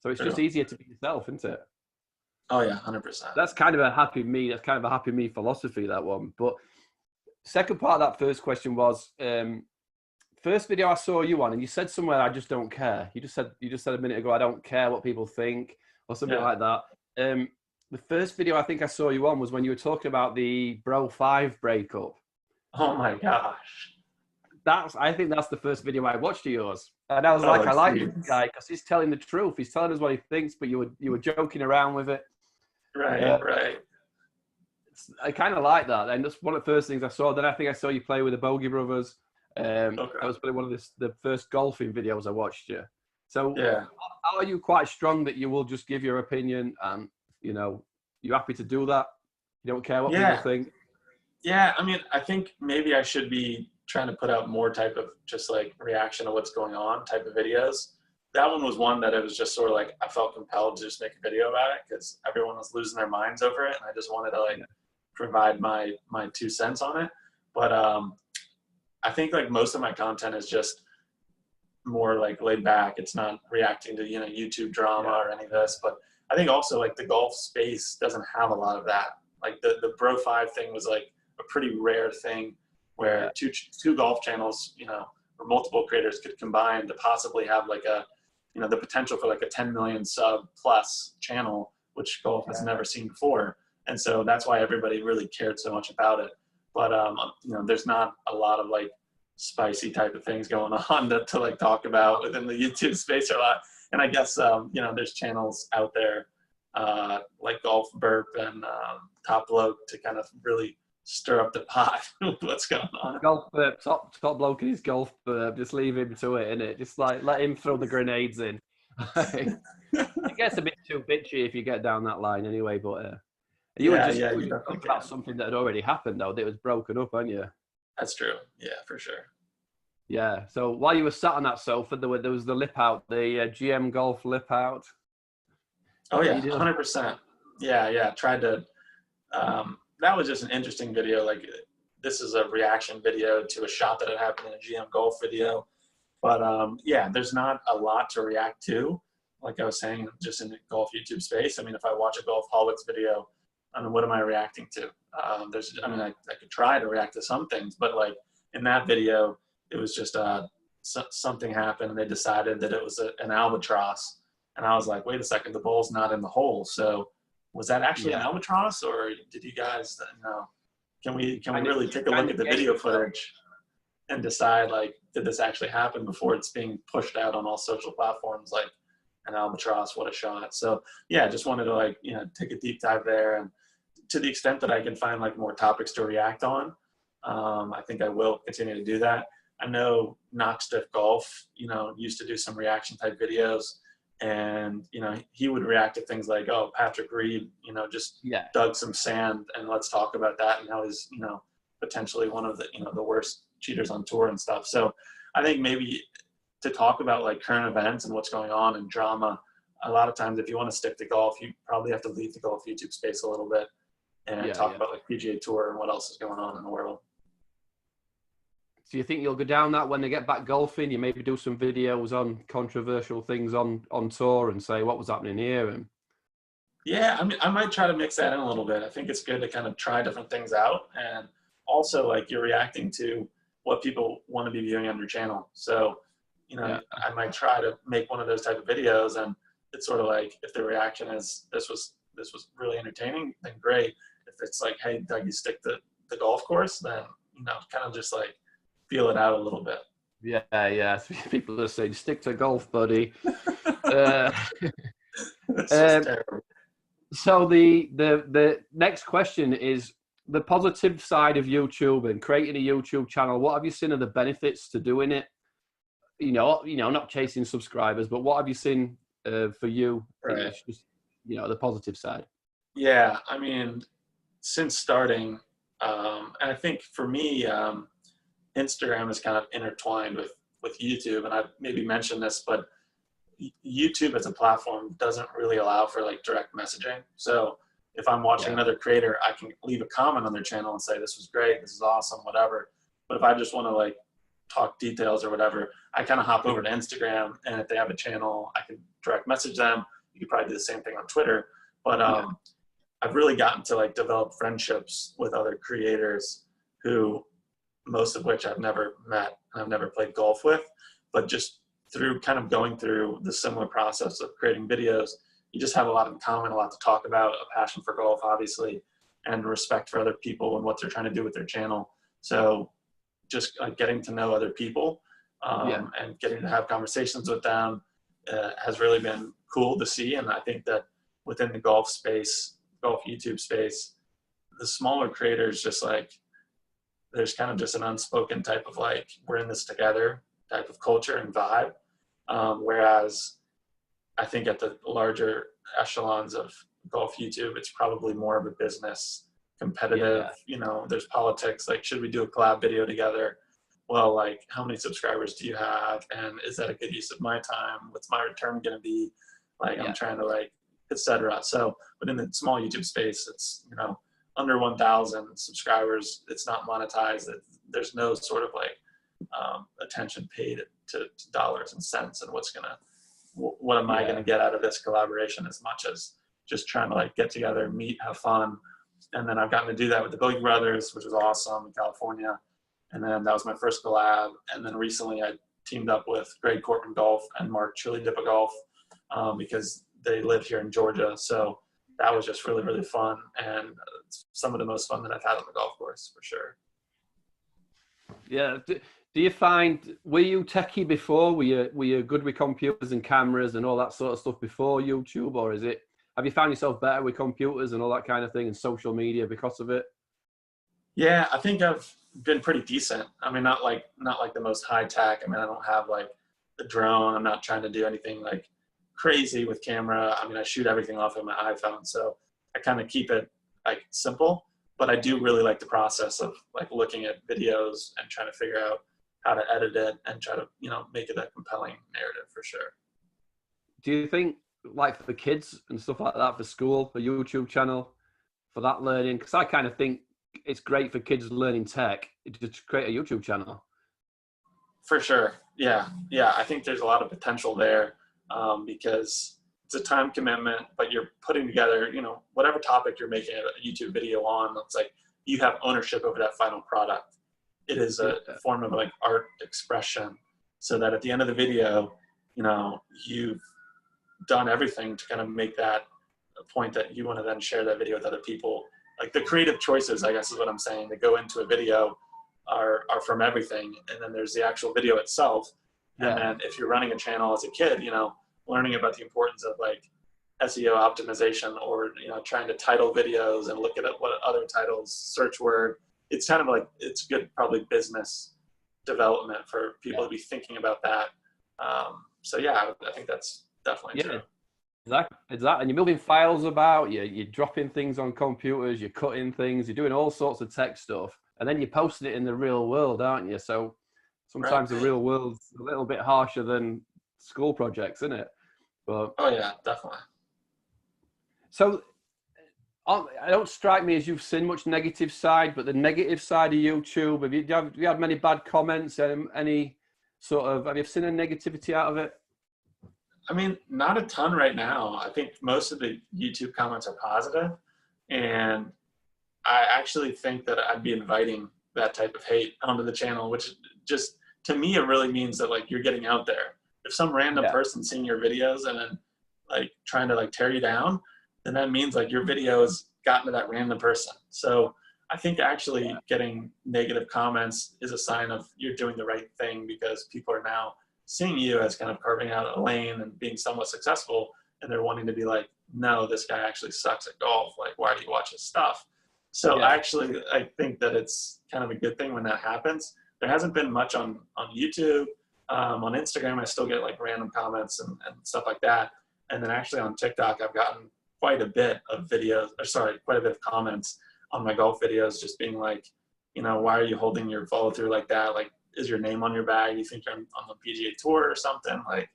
So it's just easier to be yourself, isn't it? Oh yeah, 100%. That's kind of a happy me philosophy, that one. But second part of that first question was, first video I saw you on, and you said somewhere, I just don't care. You just said a minute ago, I don't care what people think or something like that. The first video I think I saw you on was when you were talking about the Bro 5 breakup. Oh my gosh. I think that's the first video I watched of yours. And I was like, I like this guy because he's telling the truth. He's telling us what he thinks, but you were joking around with it. Right. I kind of like that. And that's one of the first things I saw. Then I think I saw you play with the Bogey Brothers. That was probably one of the first golfing videos I watched you. So Yeah. are you quite strong that you will just give your opinion and, you know, you're happy to do that? You don't care what people Yeah. think? Yeah. I mean, I think maybe I should be trying to put out more type of just like reaction to what's going on type of videos. That one was one that it was just sort of like I felt compelled to just make a video about it because everyone was losing their minds over it, and I just wanted to like provide my 2 cents on it. But I think like most of my content is just more like laid back. It's not reacting to, you know, YouTube drama or any of this. But I think also like the golf space doesn't have a lot of that. Like the Bro 5 thing was like a pretty rare thing where two golf channels, you know, or multiple creators could combine to possibly have like a, you know, the potential for like a 10 million sub plus channel, which golf has never seen before. And so that's why everybody really cared so much about it. But, you know, there's not a lot of like spicy type of things going on to like talk about within the YouTube space a lot. And I guess, you know, there's channels out there like Golf Burp and Top Bloke to kind of really stir up the pot with what's going on. Golf Burp, top bloke in his Golf Burp, just leave him to it, innit? Just like let him throw the grenades in. It gets a bit too bitchy if you get down that line anyway, but you were just talking about something that had already happened though, that was broken up, aren't you? That's true. Yeah, for sure. Yeah. So while you were sat on that sofa, there was the lip out, the GM Golf lip out. Oh yeah, 100%. Yeah. Tried to. That was just an interesting video. Like this is a reaction video to a shot that had happened in a GM Golf video. But yeah, there's not a lot to react to. Like I was saying, just in the golf YouTube space. I mean, if I watch a Golfholics video, I mean, what am I reacting to? I mean, I could try to react to some things, but like in that video, it was just something happened and they decided that it was an albatross. And I was like, wait a second, the ball's not in the hole. So was that actually an albatross, or did you guys, you know, can we really take a look at the video footage and decide like, did this actually happen before it's being pushed out on all social platforms like an albatross? What a shot. So yeah, just wanted to like, you know, take a deep dive there, and to the extent that I can find like more topics to react on, I think I will continue to do that. I know Knockstiff Golf, you know, used to do some reaction type videos, and, you know, he would react to things like, oh, Patrick Reed, you know, just dug some sand and let's talk about that, and how he's, you know, potentially one of the, you know, the worst cheaters on tour and stuff. So I think maybe to talk about like current events and what's going on and drama, a lot of times if you want to stick to golf, you probably have to leave the golf YouTube space a little bit and talk about like PGA Tour and what else is going on in the world. So you think you'll go down that when they get back golfing? You maybe do some videos on controversial things on tour and say what was happening here? And yeah, I mean, I might try to mix that in a little bit. I think it's good to kind of try different things out, and also like you're reacting to what people want to be viewing on your channel. So, you know, I might try to make one of those type of videos, and it's sort of like if the reaction is this was really entertaining, then great. If it's like, hey, Dougie, stick to the golf course, then, you know, kind of just like feel it out a little bit. Yeah. People are saying, stick to golf, buddy. It's just terrible. So the next question is the positive side of YouTube and creating a YouTube channel. What have you seen of the benefits to doing it? You know, not chasing subscribers, but what have you seen for you? Right. Just, you know, the positive side. Yeah, I mean, since starting, and I think for me, Instagram is kind of intertwined with YouTube, and I've maybe mentioned this, but YouTube as a platform doesn't really allow for like direct messaging. So if I'm watching another creator, I can leave a comment on their channel and say, this was great, this is awesome, whatever. But if I just want to like talk details or whatever, I kind of hop over to Instagram, and if they have a channel, I can direct message them. You could probably do the same thing on Twitter. But I've really gotten to like develop friendships with other creators who, most of which I've never met and I've never played golf with, but just through kind of going through the similar process of creating videos, you just have a lot in common, a lot to talk about, a passion for golf, obviously, and respect for other people and what they're trying to do with their channel. So just getting to know other people and getting to have conversations with them has really been cool to see. And I think that within the golf space, golf YouTube space, the smaller creators, just like, there's kind of just an unspoken type of like, we're in this together type of culture and vibe. Whereas I think at the larger echelons of golf YouTube, it's probably more of a business competitive, there's politics, like, should we do a collab video together? Well, like, how many subscribers do you have? And is that a good use of my time? What's my return going to be? Like, I'm trying to, like, etc. So, but in the small YouTube space, it's, under 1,000 subscribers, it's not monetized. There's no sort of like attention paid to dollars and cents and what am I going to get out of this collaboration, as much as just trying to like get together, meet, have fun. And then I've gotten to do that with the Dougie brothers, which was awesome, in California. And then that was my first collab. And then recently I teamed up with Greg Cortman Golf and Mark Chili Dippa Golf because they live here in Georgia. So that was just really, really fun, and some of the most fun that I've had on the golf course, for sure. Yeah. Do you find, were you techie before? Were you good with computers and cameras and all that sort of stuff before YouTube, or have you found yourself better with computers and all that kind of thing and social media because of it? Yeah, I think I've been pretty decent. I mean, not like the most high tech. I mean, I don't have like the drone. I'm not trying to do anything like crazy with camera. I mean, I shoot everything off of my iPhone, so I kind of keep it like simple, but I do really like the process of like looking at videos and trying to figure out how to edit it and try to, make it a compelling narrative, for sure. Do you think, like, for kids and stuff like that, for school, a YouTube channel for that learning? Because I kind of think it's great for kids learning tech to create a YouTube channel. For sure. Yeah. I think there's a lot of potential there. Because it's a time commitment, but you're putting together, whatever topic you're making a YouTube video on, it's like you have ownership over that final product. It is a form of like art expression, so that at the end of the video, you've done everything to kind of make that a point that you want to then share that video with other people. Like, the creative choices, I guess is what I'm saying, that go into a video are from everything. And then there's the actual video itself. And then if you're running a channel as a kid, learning about the importance of like SEO optimization, or, trying to title videos and look at what other titles, search word, it's kind of like, it's good, probably business development for people to be thinking about that. So yeah, I think that's definitely true. Exactly. And you're moving files about, you're dropping things on computers, you're cutting things, you're doing all sorts of tech stuff, and then you're posting it in the real world, aren't you? So sometimes the real world's a little bit harsher than school projects, isn't it? But oh yeah, definitely. So it don't strike me as you've seen much negative side, but the negative side of YouTube, have you had many bad comments? Any sort of, have you seen a negativity out of it? I mean, not a ton right now. I think most of the YouTube comments are positive, and I actually think that I'd be inviting that type of hate onto the channel, which just, to me, it really means that like you're getting out there. If some random person seeing your videos and then like trying to like tear you down, then that means like your video has gotten to that random person. So I think actually getting negative comments is a sign of you're doing the right thing, because people are now seeing you as kind of carving out a lane and being somewhat successful, and they're wanting to be like, no, this guy actually sucks at golf. Like, why do you watch his stuff? So actually, I think that it's kind of a good thing when that happens. There hasn't been much on YouTube. On Instagram, I still get like random comments and stuff like that. And then actually on TikTok, I've gotten quite a bit of comments on my golf videos, just being like, why are you holding your follow through like that? Like, is your name on your bag? You think you're on the PGA Tour or something? Like,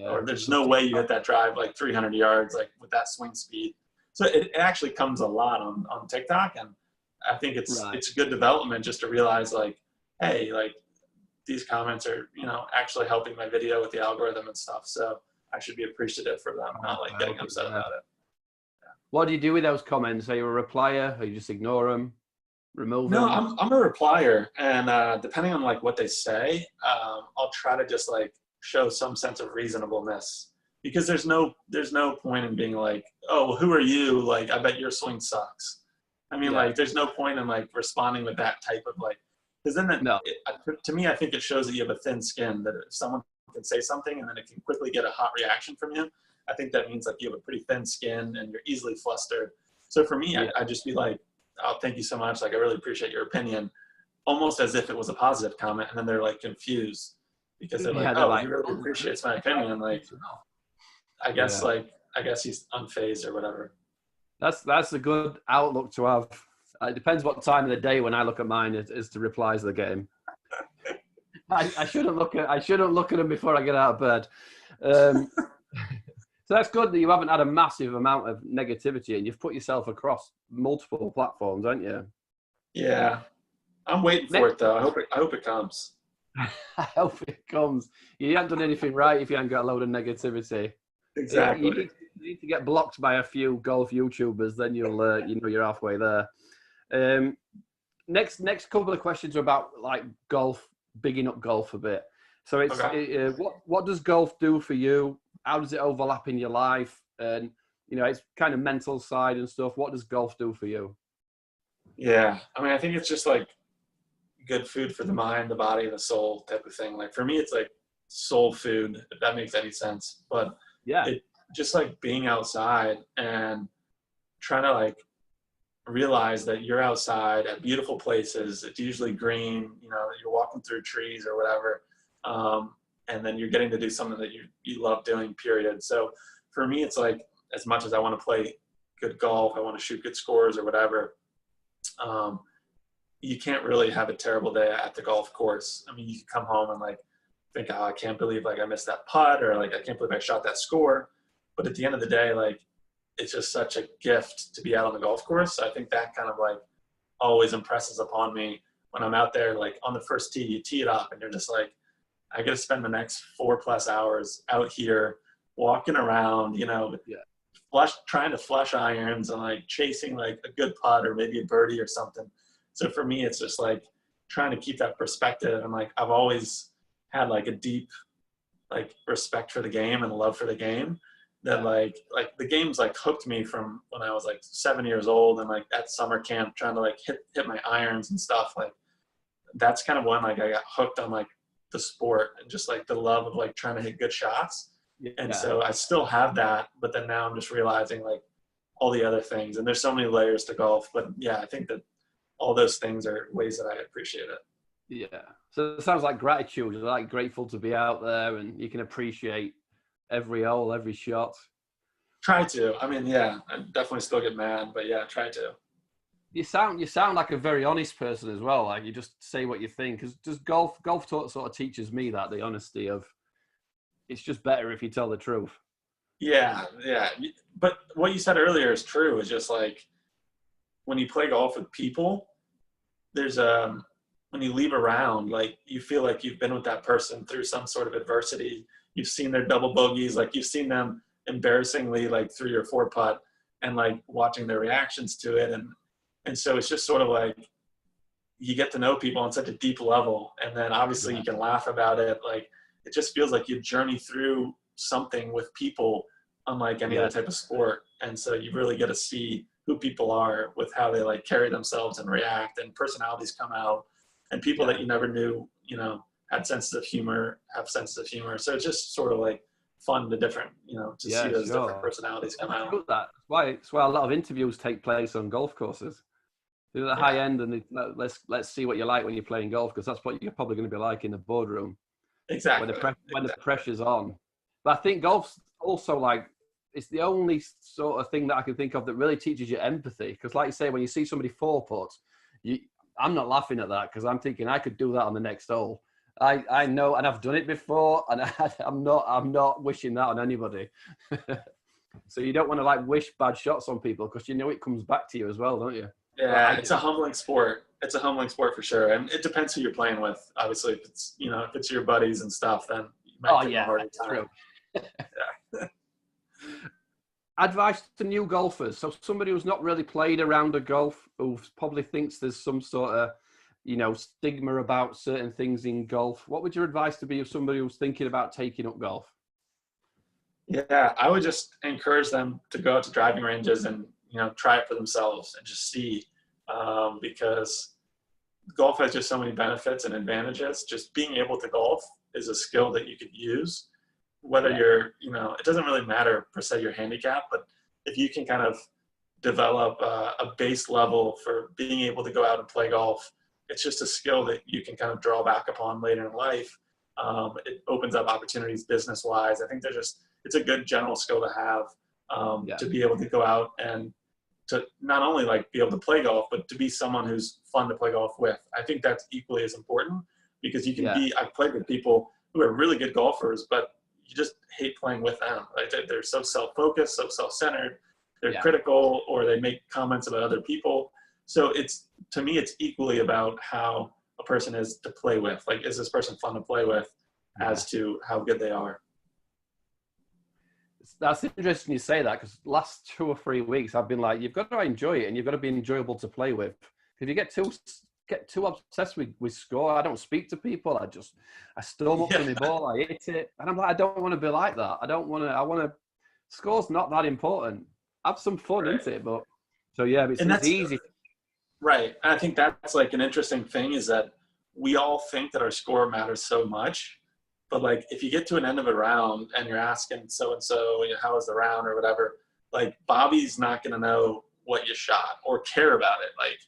or there's no way you hit that drive like 300 yards, like with that swing speed. So it actually comes a lot on TikTok. And I think it's good development just to realize like, hey, like these comments are, actually helping my video with the algorithm and stuff. So I should be appreciative for them, not like getting upset about it. What do you do with those comments? Are you a replier, or you just ignore them, remove them? No, I'm a replier, and depending on like what they say, I'll try to just like show some sense of reasonableness, because there's no point in being like, oh, well, who are you? Like, I bet your swing sucks. I mean, like, there's no point in like responding with that type of like, because then to me, I think it shows that you have a thin skin, that if someone can say something and then it can quickly get a hot reaction from you, I think that means like you have a pretty thin skin and you're easily flustered. So for me, I'd just be like, oh, thank you so much. Like, I really appreciate your opinion, almost as if it was a positive comment. And then they're like confused because they're like, Yeah, they're oh, like, he really appreciates my opinion. Like, I guess yeah. I guess he's unfazed or whatever. That's a good outlook to have. It depends what time of the day when I look at mine as to replies they're getting. I shouldn't look at them before I get out of bed. So that's good that you haven't had a massive amount of negativity and you've put yourself across multiple platforms, haven't you? Yeah, I'm waiting for it though. I hope it comes. I hope it comes. You haven't done anything right if you haven't got a load of negativity. Exactly. You need to get blocked by a few golf YouTubers, then you'll you're halfway there. Next couple of questions are about like golf, bigging up golf a bit. So it's Okay. what does golf do for you? How does it overlap in your life? And it's kind of mental side and stuff. What does golf do for you? Yeah, I mean, I think it's just like good food for the mind, the body, and the soul type of thing. Like for me, it's like soul food, if that makes any sense. But Yeah, it just like being outside and trying to like realize that you're outside at beautiful places. It's usually green, you're walking through trees or whatever. And then you're getting to do something that you love doing, period. So for me, it's like, as much as I want to play good golf, I want to shoot good scores or whatever, you can't really have a terrible day at the golf course. I mean, you can come home and like think, oh, I can't believe like I missed that putt, or like I can't believe I shot that score. But at the end of the day, like it's just such a gift to be out on the golf course. So I think that kind of like always impresses upon me when I'm out there, like on the first tee, you tee it up and you're just like, I got to spend the next 4+ hours out here walking around, trying to flush irons and like chasing like a good putt or maybe a birdie or something. So for me, it's just like trying to keep that perspective. And like, I've always had like a deep, like respect for the game and love for the game that like the game's like hooked me from when I was like 7 years old, and like at summer camp trying to like hit my irons and stuff. Like that's kind of when like I got hooked on like the sport and just like the love of like trying to hit good shots. yeah. And so I still have that, but then now I'm just realizing like all the other things, and there's so many layers to golf. But yeah, I think that all those things are ways that I appreciate it. Yeah. So it sounds like gratitude. You're like grateful to be out there and you can appreciate every hole, every shot. Try to. I mean, yeah, I definitely still get mad, but yeah, try to. You sound like a very honest person as well. Like you just say what you think. Because just golf sort of teaches me that the honesty of it's just better if you tell the truth. Yeah, yeah. But what you said earlier is true. It's just like when you play golf with people, there's when you leave around, like you feel like you've been with that person through some sort of adversity. You've seen their double bogeys, like you've seen them embarrassingly like 3 or 4 putt, and like watching their reactions to it, and so it's just sort of like you get to know people on such a deep level, and then obviously you can laugh about it. Like it just feels like you journey through something with people unlike any other type of sport, and so you really get to see who people are with how they like carry themselves and react, and personalities come out, and people that you never knew have senses of humor. So it's just sort of like fun to different to see those different personalities come out. That's why a lot of interviews take place on golf courses. Do the high end and let's see what you're like when you're playing golf, because that's what you're probably going to be like in the boardroom. Exactly. When the pressure's on. But I think golf's also like, it's the only sort of thing that I can think of that really teaches you empathy. Because like you say, when you see somebody 4-putt, I'm not laughing at that because I'm thinking I could do that on the next hole. I know, and I've done it before, and I'm not wishing that on anybody. So you don't want to like wish bad shots on people because it comes back to you as well, don't you? Yeah, it's a humbling sport. It's a humbling sport for sure, and it depends who you're playing with. Obviously, if it's your buddies and stuff, then you might give them a harder time. True. Yeah. Advice to new golfers. So somebody who's not really played a round of golf, who probably thinks there's some sort of, stigma about certain things in golf. What would your advice to be of somebody who's thinking about taking up golf? Yeah, I would just encourage them to go out to driving ranges and try it for themselves and just see, because golf has just so many benefits and advantages. Just being able to golf is a skill that you could use. Whether you're, it doesn't really matter per se your handicap, but if you can kind of develop a base level for being able to go out and play golf, it's just a skill that you can kind of draw back upon later in life. It opens up opportunities business wise. I think it's a good general skill to have, to be able to go out and to not only like be able to play golf, but to be someone who's fun to play golf with. I think that's equally as important, because you can I've played with people who are really good golfers, but you just hate playing with them. Like they're so self-focused, so self-centered, they're critical, or they make comments about other people. So to me, it's equally about how a person is to play with. Like, is this person fun to play with as to how good they are? That's interesting you say that, because last 2 or 3 weeks I've been like, you've got to enjoy it and you've got to be enjoyable to play with. If you get too obsessed with score, I don't speak to people. I storm up to my ball, I hit it, and I'm like, I don't want to be like that. I want to. Score's not that important. Have some fun, isn't it? But so it's easy. Right. And I think that's like an interesting thing, is that we all think that our score matters so much. But like, if you get to an end of a round and you're asking so-and-so, how was the round or whatever, like Bobby's not going to know what you shot or care about it. Like,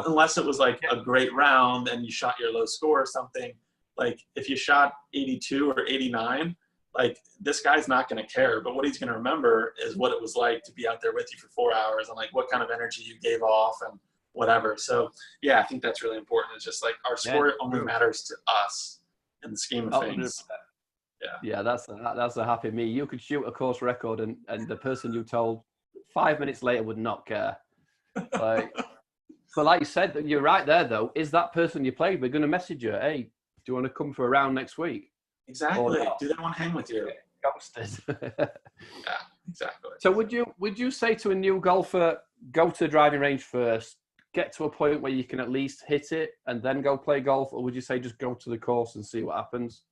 unless it was like a great round and you shot your low score or something. Like if you shot 82 or 89, like this guy's not going to care. But what he's going to remember is what it was like to be out there with you for 4 hours, and like what kind of energy you gave off and whatever. So yeah, I think that's really important. It's just like our score only matters to us in the scheme of things. That's a happy me. You could shoot a course record and the person you told 5 minutes later would not care. Like, but like you said, you're right there though. Is that person you played with going to message you? Hey, do you want to come for a round next week? Exactly. Do they want to hang with you? Ghosted. Yeah, exactly. So would you say to a new golfer, go to the driving range first, get to a point where you can at least hit it and then go play golf? Or would you say just go to the course and see what happens?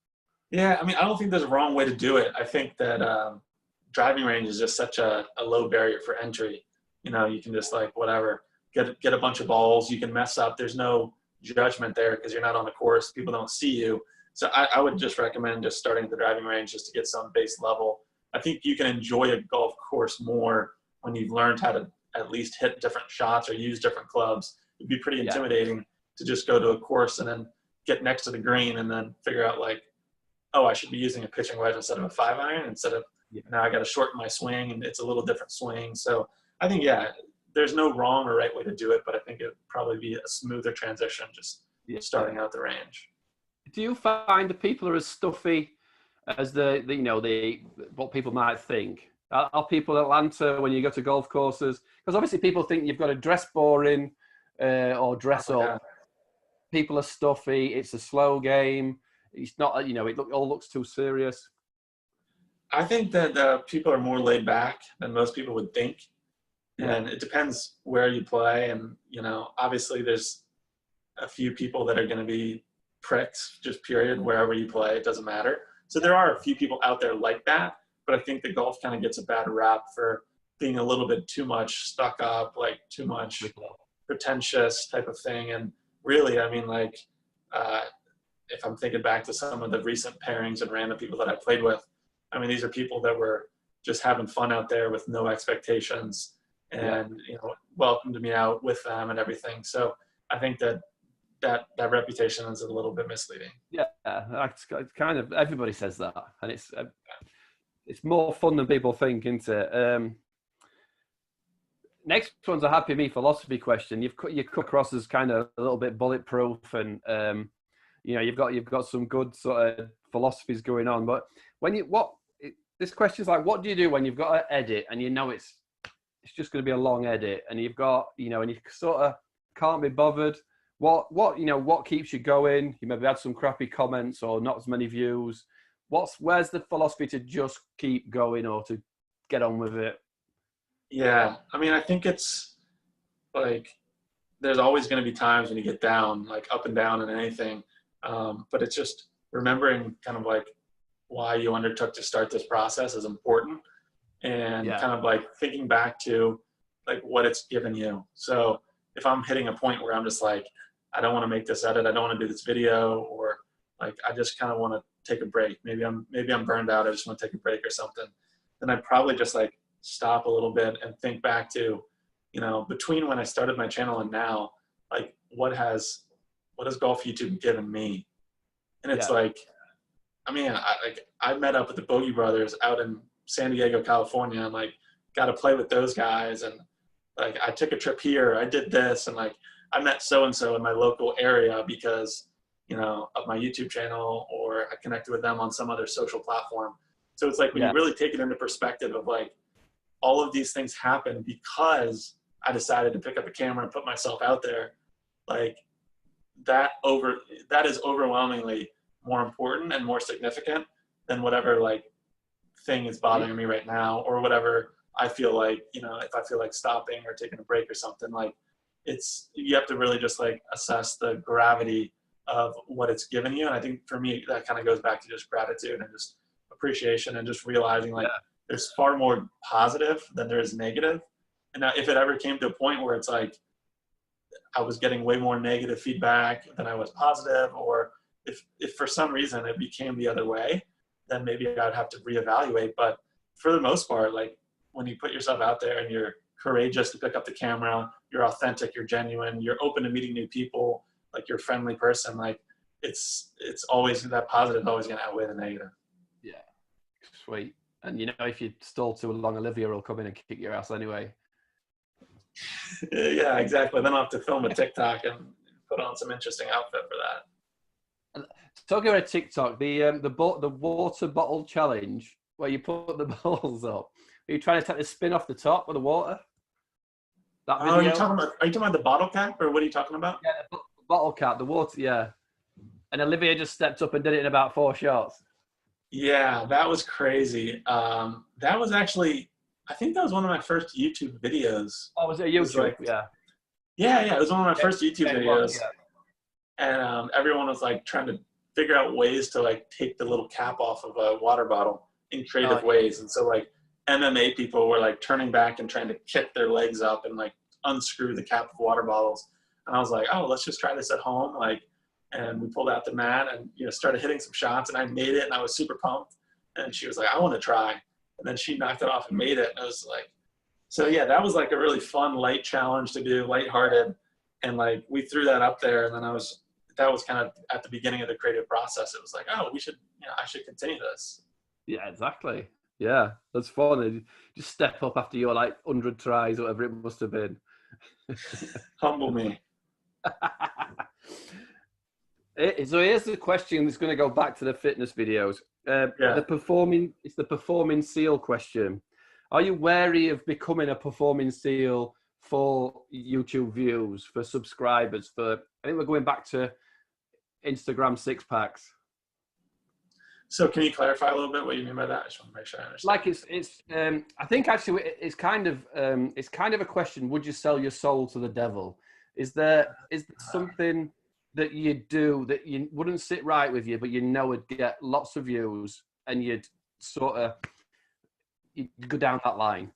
Yeah, I mean, I don't think there's a wrong way to do it. I think that driving range is just such a low barrier for entry. You can just like whatever, get a bunch of balls. You can mess up. There's no judgment there because you're not on the course. People don't see you. So I would just recommend just starting at the driving range just to get some base level. I think you can enjoy a golf course more when you've learned how to at least hit different shots or use different clubs. It'd be pretty intimidating to just go to a course and then get next to the green and then figure out like, oh, I should be using a pitching wedge instead of a 5-iron, instead of now I got to shorten my swing and it's a little different swing. So I think, there's no wrong or right way to do it, but I think it'd probably be a smoother transition just starting out the range. Do you find the people are as stuffy as the what people might think? Are people in Atlanta, when you go to golf courses, because obviously people think you've got to dress boring or dress up. People are stuffy. It's a slow game. It's not, it all looks too serious. I think that people are more laid back than most people would think. And it depends where you play. And, obviously there's a few people that are going to be pricks, just period, wherever you play. It doesn't matter. So there are a few people out there like that. But I think the golf kind of gets a bad rap for being a little bit too much stuck up, like too much pretentious type of thing. And really, I mean, like, if I'm thinking back to some of the recent pairings and random people that I played with, I mean, these are people that were just having fun out there with no expectations and, welcomed me out with them and everything. So I think that reputation is a little bit misleading. Yeah, it's kind of, everybody says that. And it's more fun than people think, isn't it? Next one's a happy me philosophy question. You come across as kind of a little bit bulletproof, and you've got some good sort of philosophies going on. But this question's like, what do you do when you've got to edit and it's just going to be a long edit, and you've got and you sort of can't be bothered? What keeps you going? You maybe had some crappy comments or not as many views. Where's the philosophy to just keep going or to get on with it? Yeah, I mean, I think it's like there's always going to be times when you get down, like up and down in anything. But it's just remembering kind of like why you undertook to start this process is important, and kind of like thinking back to like what it's given you. So if I'm hitting a point where I'm just like, I don't want to make this edit, I don't want to do this video, or like I just kind of want to take a break. Maybe I'm burned out. I just want to take a break or something. Then I'd probably just like stop a little bit and think back to, between when I started my channel and now, like what has golf YouTube given me? And it's like, I mean, I met up with the Bogey Brothers out in San Diego, California, and like got to play with those guys. And like I took a trip here, I did this, and like I met so and so in my local area because, you know, of my YouTube channel, or I connected with them on some other social platform. So it's like when you really take it into perspective of like all of these things happen because I decided to pick up a camera and put myself out there, like that is overwhelmingly more important and more significant than whatever like thing is bothering me right now, or whatever I feel like, you know, if I feel like stopping or taking a break or something. Like you have to really just like assess the gravity of what it's given you. And I think for me, that kind of goes back to just gratitude and just appreciation and just realizing like there's far more positive than there is negative. And now if it ever came to a point where it's like I was getting way more negative feedback than I was positive, or if for some reason it became the other way, then maybe I'd have to reevaluate. But for the most part, like when you put yourself out there and you're courageous to pick up the camera, you're authentic, you're genuine, you're open to meeting new people, like you're a friendly person, like it's always that positive, always going to outweigh the negative. Yeah. Sweet. And you know, if you stall too long, Olivia will come in and kick your ass anyway. Yeah, exactly. Then I'll have to film a TikTok and put on some interesting outfit for that. Talking about TikTok, the water bottle challenge where you put the bottles up. Are you trying to take the spin off the top of the water? That video? Are you talking about the bottle cap, or what are you talking about? Yeah, the bottle cap, the water, yeah. And Olivia just stepped up and did it in about 4 shots. Yeah, that was crazy. That was actually, I think that was one of my first YouTube videos. Oh, was it YouTube? Yeah, it was one of my first YouTube videos. And everyone was like trying to figure out ways to like take the little cap off of a water bottle in creative ways. And so like MMA people were like turning back and trying to kick their legs up and like unscrew the cap of water bottles. And I was like, oh, let's just try this at home. Like, and we pulled out the mat and, you know, started hitting some shots, and I made it and I was super pumped. And she was like, I want to try. And then she knocked it off and made it. And I was like, so yeah, that was like a really fun, light challenge to do, lighthearted. And like, we threw that up there, and then that was kind of at the beginning of the creative process. It was like, oh, I should continue this. Yeah, exactly. Yeah, that's fun. Just step up after your like 100 tries or whatever it must have been. Humble me. So here's the question that's going to go back to the fitness videos. It's the performing SEAL question. Are you wary of becoming a performing SEAL for YouTube views, for subscribers? I think we're going back to Instagram six packs. So can you clarify a little bit what you mean by that? I just want to make sure I understand. Like I think actually it's kind of a question. Would you sell your soul to the devil? Is there something that you do that you wouldn't sit right with you, but you know would get lots of views, and you'd go down that line?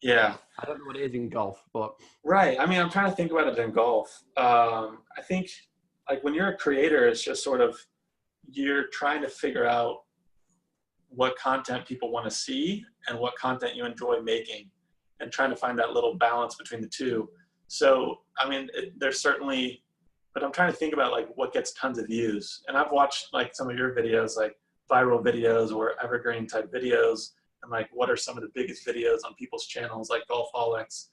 Yeah. I don't know what it is in golf, but right. I mean, I'm trying to think about it in golf. I think like when you're a creator, it's just sort of, you're trying to figure out what content people want to see and what content you enjoy making, and trying to find that little balance between the two. So, I mean, there's certainly, but I'm trying to think about like what gets tons of views. And I've watched like some of your videos, like viral videos or evergreen type videos, and like what are some of the biggest videos on people's channels, like Golfaholics.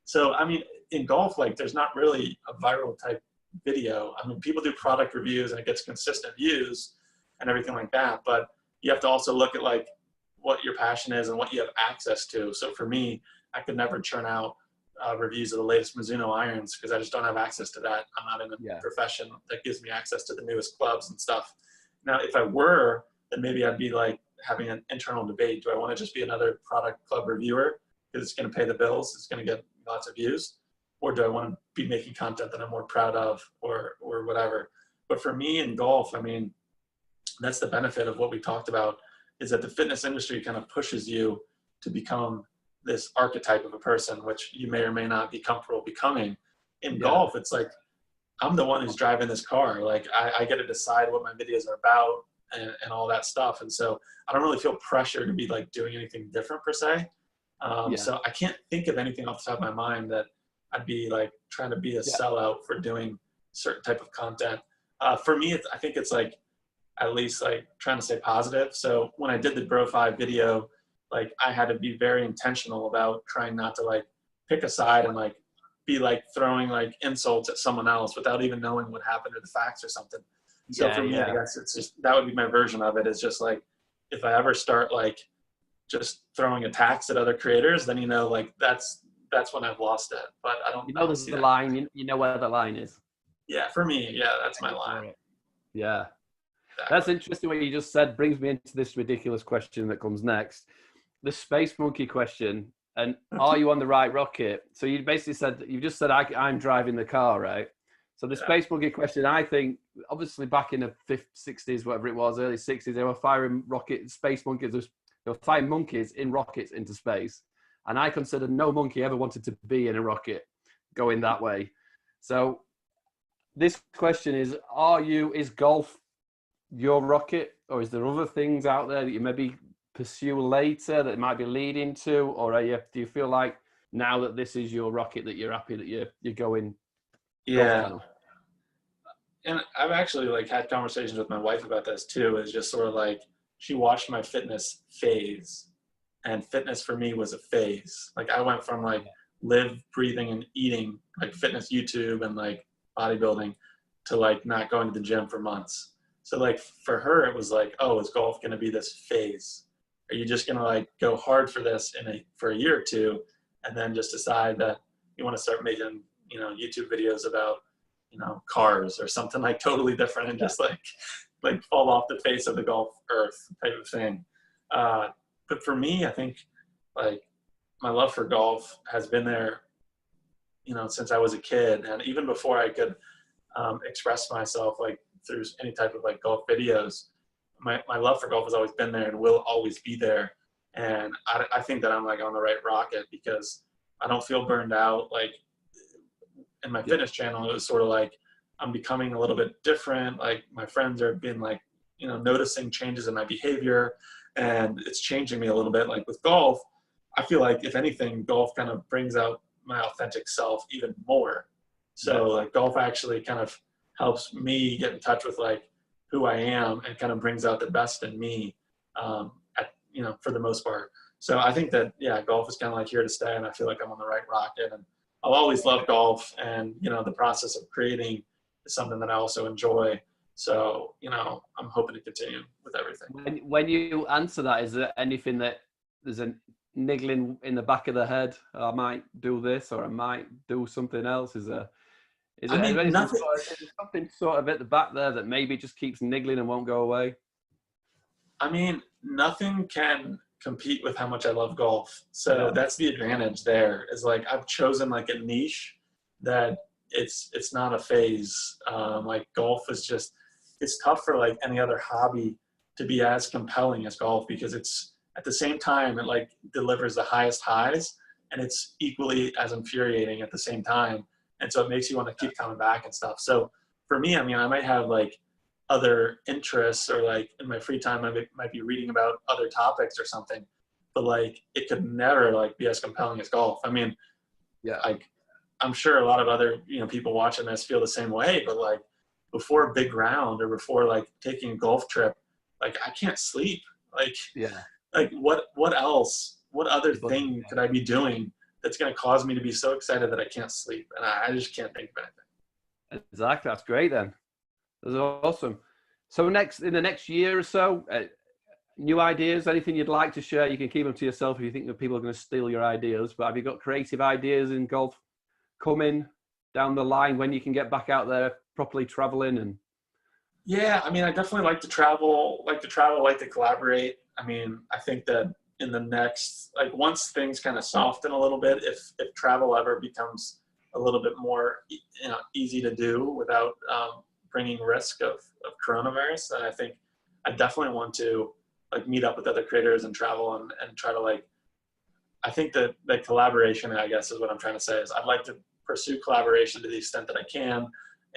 So, I mean, in golf, like there's not really a viral type video. I mean, people do product reviews and it gets consistent views and everything like that, but you have to also look at like what your passion is and what you have access to. So for me, I could never churn out reviews of the latest Mizuno irons because I just don't have access to that. I'm not in a profession that gives me access to the newest clubs and stuff. Now, if I were, then maybe I'd be like having an internal debate. Do I want to just be another product club reviewer because it's going to pay the bills, it's going to get lots of views? Or do I want to be making content that I'm more proud of, or whatever? But for me in golf, I mean, that's the benefit of what we talked about, is that the fitness industry kind of pushes you to become this archetype of a person, which you may or may not be comfortable becoming. In golf, it's like, I'm the one who's driving this car. Like I get to decide what my videos are about and all that stuff. And so I don't really feel pressure to be like doing anything different per se. So I can't think of anything off the top of my mind that I'd be like trying to be a sellout for doing certain type of content. For me, I think it's like at least like trying to stay positive. So when I did the Bro 5 video, like I had to be very intentional about trying not to like pick a side and like be like throwing like insults at someone else without even knowing what happened or the facts or something. So for me, I guess it's just, that would be my version of it, is just like, if I ever start like just throwing attacks at other creators, then, you know, like that's when I've lost it. But I don't, there's the line, you know where the line is. Yeah, for me, yeah, that's my line. Yeah. Exactly. That's interesting what you just said. Brings me into this ridiculous question that comes next. The space monkey question. And are you on the right rocket? So you basically said, you just said, I'm driving the car, right? So the space monkey question, I think, obviously back in the 50s, 60s, whatever it was, early 60s, they were firing space monkeys. They were firing monkeys in rockets into space. And I consider no monkey ever wanted to be in a rocket going that way. So this question is golf your rocket, or is there other things out there that you maybe pursue later that might be leading to, or do you feel like now that this is your rocket that you're happy that you're going? Yeah. And I've actually like had conversations with my wife about this too, is just sort of like, she watched my fitness phase, and fitness for me was a phase. Like I went from like live, breathing, and eating like fitness YouTube and like bodybuilding to like not going to the gym for months. So like for her, it was like, oh, is golf going to be this phase? Are you just going to like go hard for this for a year or two, and then just decide that you want to start making, you know, YouTube videos about, you know, cars or something like totally different, and just like fall off the face of the golf earth type of thing. But for me, I think like my love for golf has been there, you know, since I was a kid, and even before I could express myself like through any type of like golf videos. My love for golf has always been there and will always be there. And I think that I'm like on the right rocket, because I don't feel burned out. Like in my fitness channel, it was sort of like I'm becoming a little bit different. Like my friends are being like, you know, noticing changes in my behavior, and it's changing me a little bit. Like with golf, I feel like if anything, golf kind of brings out my authentic self even more. So like golf actually kind of helps me get in touch with like who I am, and kind of brings out the best in me, you know, for the most part. So I think that, yeah, golf is kind of like here to stay, and I feel like I'm on the right rocket, and I'll always love golf, and, you know, the process of creating is something that I also enjoy. So, you know, I'm hoping to continue with everything. When you answer that, is there anything that there's a niggling in the back of the head? I might do this, or I might do something else. Is there something sort of at the back there that maybe just keeps niggling and won't go away? I mean, nothing can compete with how much I love golf. So that's the advantage there, is like I've chosen like a niche that it's not a phase. Like golf is just, it's tough for like any other hobby to be as compelling as golf, because it's at the same time, it like delivers the highest highs, and it's equally as infuriating at the same time. And so it makes you want to keep coming back and stuff. So for me, I mean, I might have like other interests, or like in my free time, I might be reading about other topics or something, but like it could never like be as compelling as golf. I mean, like I'm sure a lot of other, you know, people watching this feel the same way, but like before a big round or before like taking a golf trip, like I can't sleep. Like, like what else, what other thing could I be doing that's going to cause me to be so excited that I can't sleep? And I just can't think of anything. Exactly. That's great then. That's awesome. So in the next year or so, new ideas, anything you'd like to share? You can keep them to yourself if you think that people are going to steal your ideas, but have you got creative ideas in golf coming down the line when you can get back out there properly traveling? And yeah, I mean, I definitely like to travel, like to collaborate. I mean, I think that in the next, like once things kind of soften a little bit, if travel ever becomes a little bit more, you know, easy to do without bringing risk of coronavirus, then I think I definitely want to like meet up with other creators and travel and try to like, I think that collaboration, I guess, is what I'm trying to say, is I'd like to pursue collaboration to the extent that I can,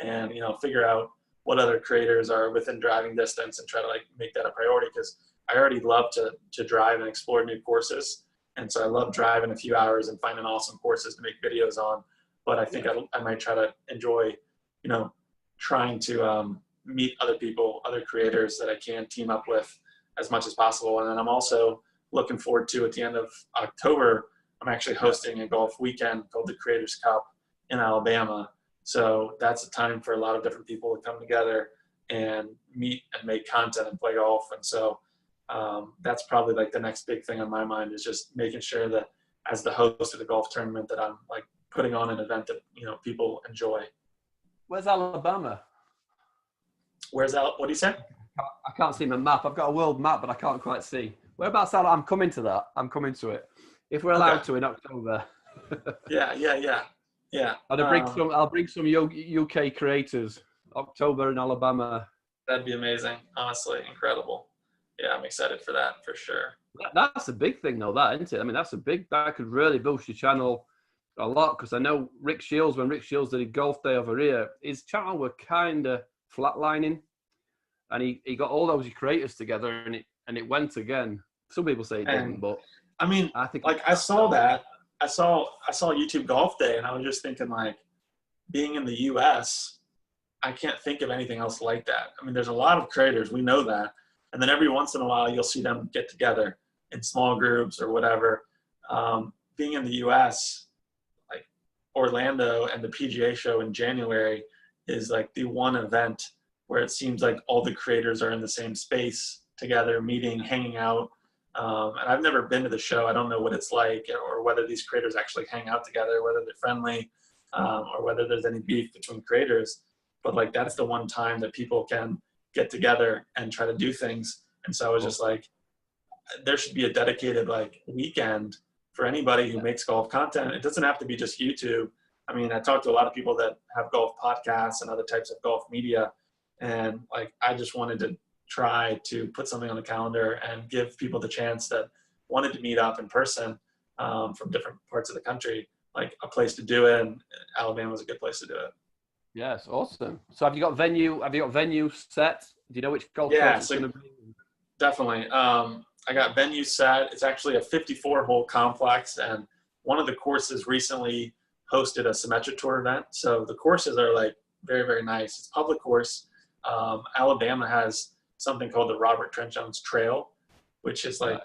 and, you know, figure out what other creators are within driving distance and try to like make that a priority, because I already love to drive and explore new courses. And so I love driving a few hours and finding awesome courses to make videos on. But I think I might try to enjoy, you know, trying to meet other people, other creators that I can team up with as much as possible. And then I'm also looking forward to, at the end of October, I'm actually hosting a golf weekend called the Creators Cup in Alabama. So that's a time for a lot of different people to come together and meet and make content and play golf. And so that's probably like the next big thing on my mind, is just making sure that as the host of the golf tournament that I'm like putting on an event that, you know, people enjoy. Where's Alabama? Where's that? What do you say? I can't see my map. I've got a world map, but I can't quite see. Whereabouts Alabama? I'm coming to that. I'm coming to it. If we're allowed to in October. Yeah. I'll bring some UK creators. October in Alabama. That'd be amazing. Honestly, incredible. Yeah, I'm excited for that for sure. That's a big thing, though, that, isn't it? I mean, that could really boost your channel a lot, because I know Rick Shields, when Rick Shields did a golf day over here, his channel were kind of flatlining, and he got all those creators together, and it went again. Some people say it didn't, but I mean, I think like I saw YouTube Golf Day, and I was just thinking, like, being in the US, I can't think of anything else like that. I mean, there's a lot of creators, we know that. And then every once in a while, you'll see them get together in small groups or whatever. Being in the US, like Orlando and the PGA show in January is like the one event where it seems like all the creators are in the same space together, meeting, hanging out. And I've never been to the show. I don't know what it's like, or whether these creators actually hang out together, whether they're friendly, or whether there's any beef between creators. But like, that's the one time that people can get together and try to do things. And so I was just like, there should be a dedicated like weekend for anybody who makes golf content. It doesn't have to be just YouTube. I mean, I talked to a lot of people that have golf podcasts and other types of golf media. And like, I just wanted to try to put something on the calendar and give people the chance that wanted to meet up in person from different parts of the country, like a place to do it. And Alabama was a good place to do it. Yes, awesome. So have you got venue set? Do you know which golf course it's going to be? Definitely. I got venue set. It's actually a 54-hole complex, and one of the courses recently hosted a Symetra Tour event. So the courses are like very, very nice. It's a public course. Alabama has something called the Robert Trent Jones Trail, which is like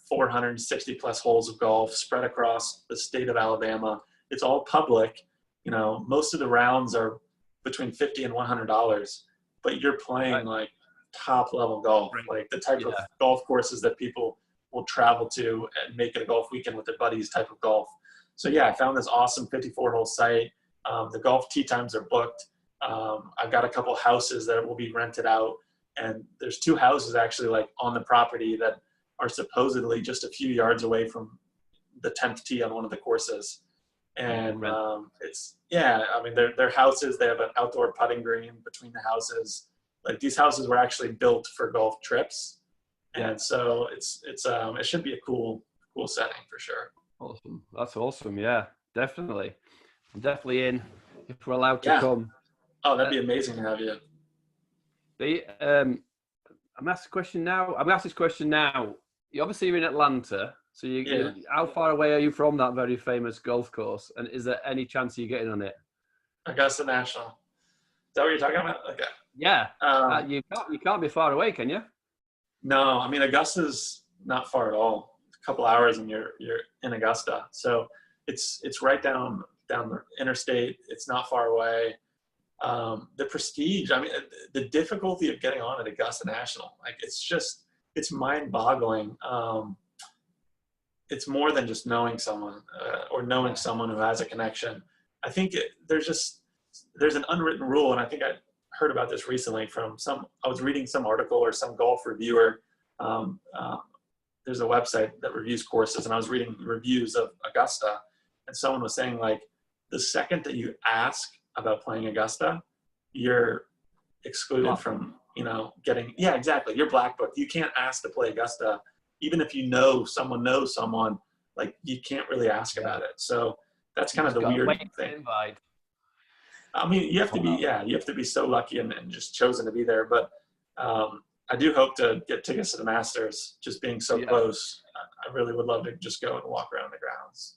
460 plus holes of golf spread across the state of Alabama. It's all public. You know, most of the rounds are between $50 and $100, but you're playing like top level golf, like the type of golf courses that people will travel to and make it a golf weekend with their buddies type of golf. So yeah, I found this awesome 54-hole site. The golf tee times are booked. I've got a couple houses that will be rented out, and there's 2 houses actually like on the property that are supposedly just a few yards away from the 10th tee on one of the courses. And I mean, they're houses. They have an outdoor putting green between the houses. Like, these houses were actually built for golf trips, and so it should be a cool setting for sure. Awesome, that's awesome. Yeah, definitely, I'm definitely in if we're allowed to come. Oh, that'd be amazing to have you. I'm asked this question now. You obviously, you're in Atlanta. So how far away are you from that very famous golf course? And is there any chance of you getting on it? Augusta National. Is that what you're talking about? Okay. Yeah. You can't be far away, can you? No, I mean, Augusta's not far at all. A couple hours and you're in Augusta. So it's right down the interstate. It's not far away. The prestige, I mean, the difficulty of getting on at Augusta National, like, it's mind-boggling. It's more than just knowing someone or knowing someone who has a connection. I think there's an unwritten rule, and I think I heard about this recently I was reading some article or some golf reviewer. There's a website that reviews courses, and I was reading reviews of Augusta, and someone was saying, like, the second that you ask about playing Augusta, you're excluded from, getting, exactly. You're black book. You can't ask to play Augusta. Even if someone knows someone, like, you can't really ask about it. So that's kind of the weird thing. I mean, you have to be so lucky and just chosen to be there. But I do hope to get tickets to the Masters, just being so close. I really would love to just go and walk around the grounds.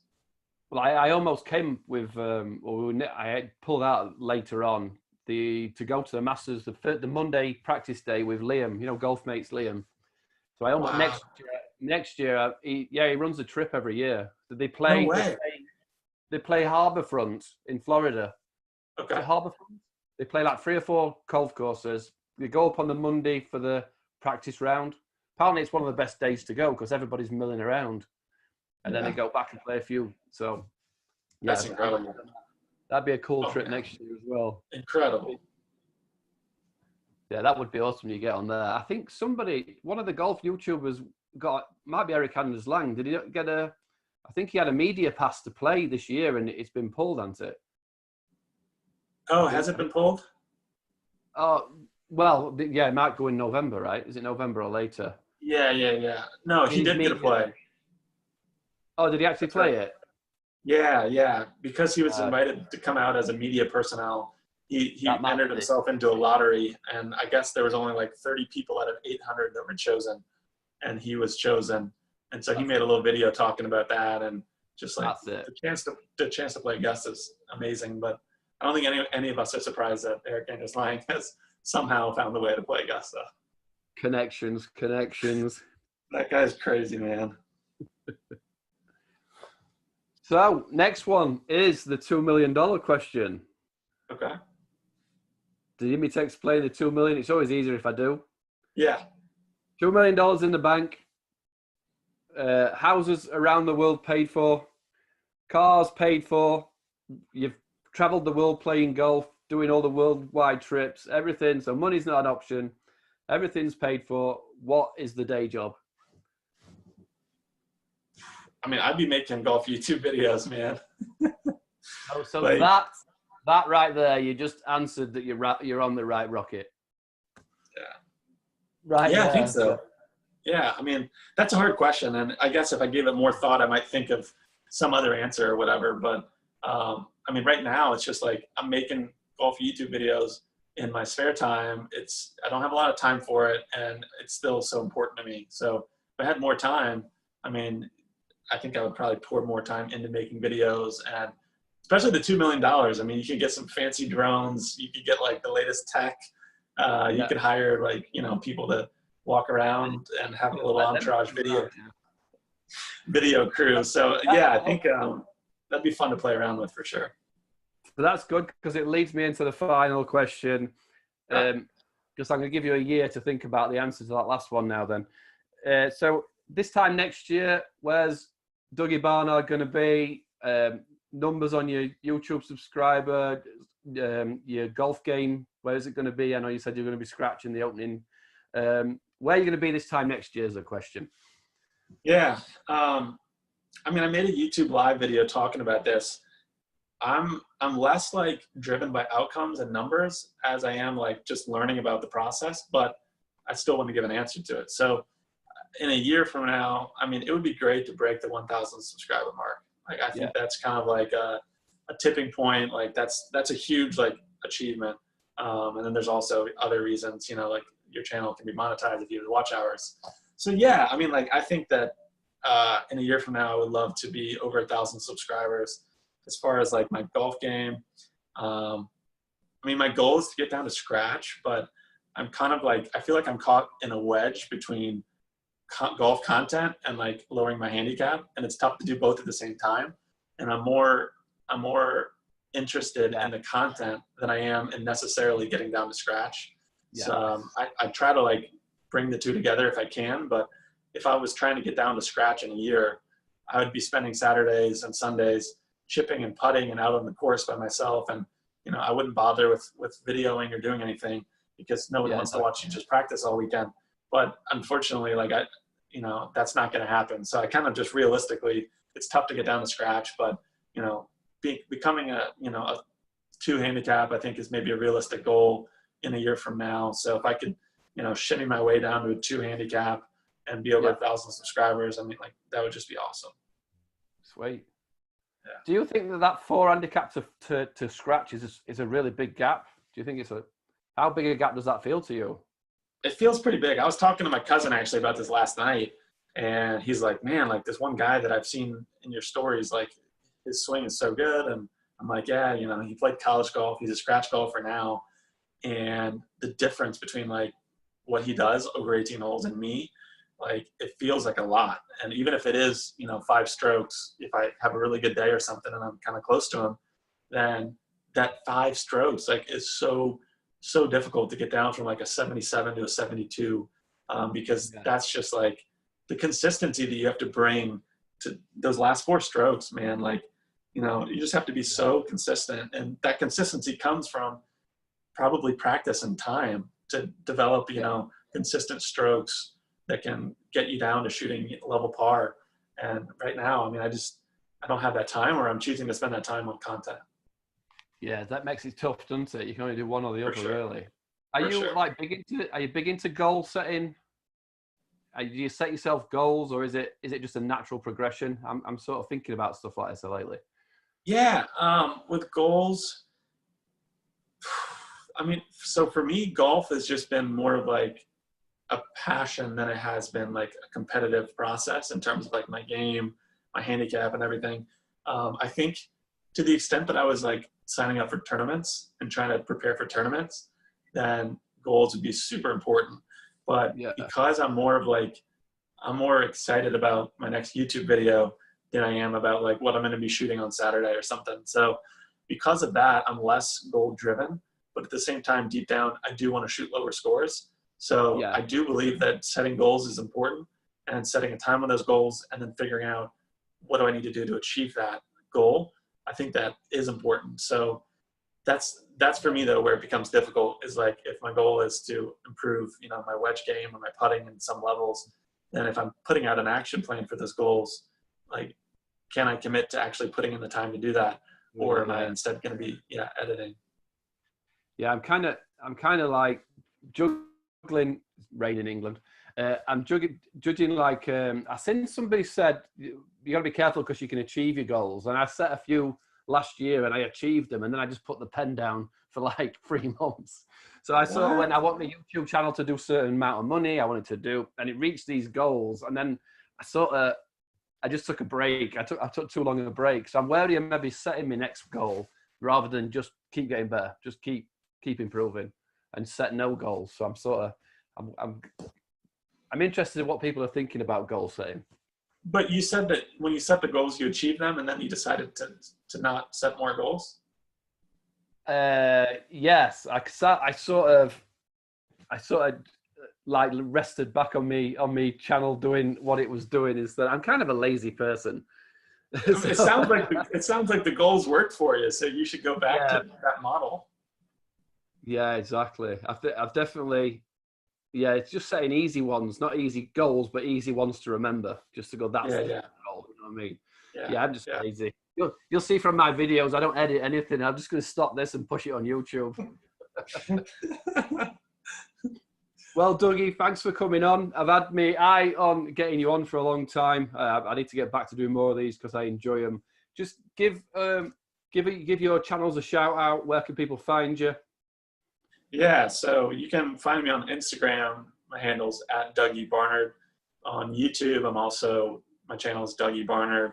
Well, I almost came with, I pulled out later on to go to the Masters the Monday practice day with Liam, golf mates Liam. So I almost Wow. next year he runs a trip every year. So No way. they play Harborfront in Florida. Okay. Is it Harborfront? They play like 3 or 4 golf courses. They go up on the Monday for the practice round. Apparently it's one of the best days to go because everybody's milling around. And then they go back and play a few. So that's incredible. That'd be a cool trip next year as well. Incredible. Yeah, that would be awesome to get on there. I think one of the golf YouTubers might be Eric Anders Lang. Did he get I think he had a media pass to play this year and it's been pulled, hasn't it? Oh, has it been pulled? Oh, well, yeah, it might go in November, right? Is it November or later? Yeah. No, he did get a play. Oh, did he actually play it? Yeah. Because he was invited to come out as a media personnel, he entered himself into a lottery, and I guess there was only like 30 people out of 800 that were chosen, and he was chosen. And so he made a little video talking about that, and just like the chance to play guest is amazing. But I don't think any of us are surprised that Eric Anders Lang has somehow found a way to play Augusta. Connections. That guy's crazy, man. So next one is the $2 million question. Okay. Do you need me to explain the $2 million? It's always easier if I do. Yeah. $2 million in the bank. Houses around the world paid for. Cars paid for. You've traveled the world playing golf, doing all the worldwide trips, everything. So money's not an option. Everything's paid for. What is the day job? I mean, I'd be making golf YouTube videos, man. So that right there, you just answered that you're on the right rocket. Yeah. Right. Yeah, I think so. Yeah, I mean, that's a hard question. And I guess if I gave it more thought, I might think of some other answer or whatever. But I mean, right now it's just like I'm making golf YouTube videos in my spare time. I don't have a lot of time for it, and it's still so important to me. So if I had more time, I mean, I think I would probably pour more time into making videos, and especially the $2 million. I mean, you can get some fancy drones. You could get like the latest tech. You could hire like, people to walk around and have a little entourage video crew. So yeah, I think that'd be fun to play around with for sure. So that's good because it leads me into the final question. Just I'm going to give you a year to think about the answer to that last one now then. So this time next year, where's Dougie Barnard going to be? Numbers on your YouTube subscriber, your golf game, where is it going to be? I know you said you're going to be scratching the opening. Where are you going to be this time next year is the question. Yeah. I mean, I made a YouTube live video talking about this. I'm less like driven by outcomes and numbers as I am like just learning about the process, but I still want to give an answer to it. So in a year from now, I mean, it would be great to break the 1,000 subscriber mark. Like, I think that's kind of like a tipping point. Like that's a huge like achievement. And then there's also other reasons, like your channel can be monetized if you have watch hours. So yeah, I mean, like, I think that in a year from now, I would love to be over 1,000 subscribers. As far as like my golf game, I mean, my goal is to get down to scratch, but I'm kind of like, I feel like I'm caught in a wedge between golf content and like lowering my handicap, and it's tough to do both at the same time. And I'm more interested in the content than I am in necessarily getting down to scratch. Yeah. So I try to like bring the two together if I can, but if I was trying to get down to scratch in a year, I would be spending Saturdays and Sundays chipping and putting and out on the course by myself. And, I wouldn't bother with videoing or doing anything because nobody wants to watch you just practice all weekend. But unfortunately, like that's not going to happen. So I kind of just realistically, it's tough to get down to scratch, but, becoming a 2 handicap, I think is maybe a realistic goal in a year from now. So if I could, shimmy my way down to a 2 handicap and be over 1,000 subscribers, I mean, like, that would just be awesome. Sweet. Yeah. Do you think that 4 handicap to scratch is a really big gap? Do you think how big a gap does that feel to you? It feels pretty big. I was talking to my cousin actually about this last night, and he's like, man, like this one guy that I've seen in your stories, like his swing is so good. And I'm like, yeah, he played college golf. He's a scratch golfer now. and the difference between like what he does over 18 holes and me, like it feels like a lot. And even if it is, 5 strokes, if I have a really good day or something and I'm kind of close to him, then that 5 strokes like is so difficult to get down from like a 77 to a 72, because that's just like the consistency that you have to bring to those last 4 strokes, man. Like, you just have to be so consistent, and that consistency comes from probably practice and time to develop, consistent strokes that can get you down to shooting level par. And right now, I mean, I don't have that time, or I'm choosing to spend that time on content. Yeah, that makes it tough, doesn't it? You can only do one or the other, sure. really. Are you big into goal setting? Do you set yourself goals, or is it just a natural progression? I'm sort of thinking about stuff like this lately. Yeah, with goals, I mean, so for me, golf has just been more of like a passion than it has been like a competitive process in terms of like my game, my handicap, and everything. I think to the extent that I was like signing up for tournaments and trying to prepare for tournaments, then goals would be super important. But because I'm more excited about my next YouTube video than I am about like what I'm going to be shooting on Saturday or something. So because of that, I'm less goal driven, but at the same time, deep down, I do want to shoot lower scores. So I do believe that setting goals is important, and setting a time on those goals and then figuring out what do I need to do to achieve that goal. I think that is important. So that's for me though, where it becomes difficult is like, if my goal is to improve, my wedge game or my putting in some levels, then if I'm putting out an action plan for those goals, like, can I commit to actually putting in the time to do that? Or am I instead going to be, editing? Yeah, I'm kind of like juggling rain in England. I'm judging like, I seen somebody said, you got to be careful because you can achieve your goals. And I set a few last year and I achieved them. And then I just put the pen down for like 3 months. So I sort of went, I want my YouTube channel to do a certain amount of money I wanted to do, and it reached these goals. And then I just took a break. I took too long of a break. So I'm wary of maybe setting my next goal rather than just keep getting better, just keep improving and set no goals. So I'm interested in what people are thinking about goal setting. But you said that when you set the goals, you achieve them, and then you decided to not set more goals? Yes, I sort of like rested back on me channel doing what it was doing. Is that I'm kind of a lazy person. So, it sounds like the goals worked for you, so you should go back to that model. Yeah, exactly. I've definitely, it's just setting easy ones, not easy goals, but easy ones to remember. Just to go, that's the goal. You know what I mean? Yeah, I'm just lazy. You'll see from my videos, I don't edit anything. I'm just going to stop this and push it on YouTube. Well, Dougie, thanks for coming on. I've had my eye on getting you on for a long time. I need to get back to doing more of these because I enjoy them. Just give your channels a shout out. Where can people find you? Yeah, so you can find me on Instagram. My handle's @Dougie_Barnard. On YouTube, my channel is Dougie Barnard.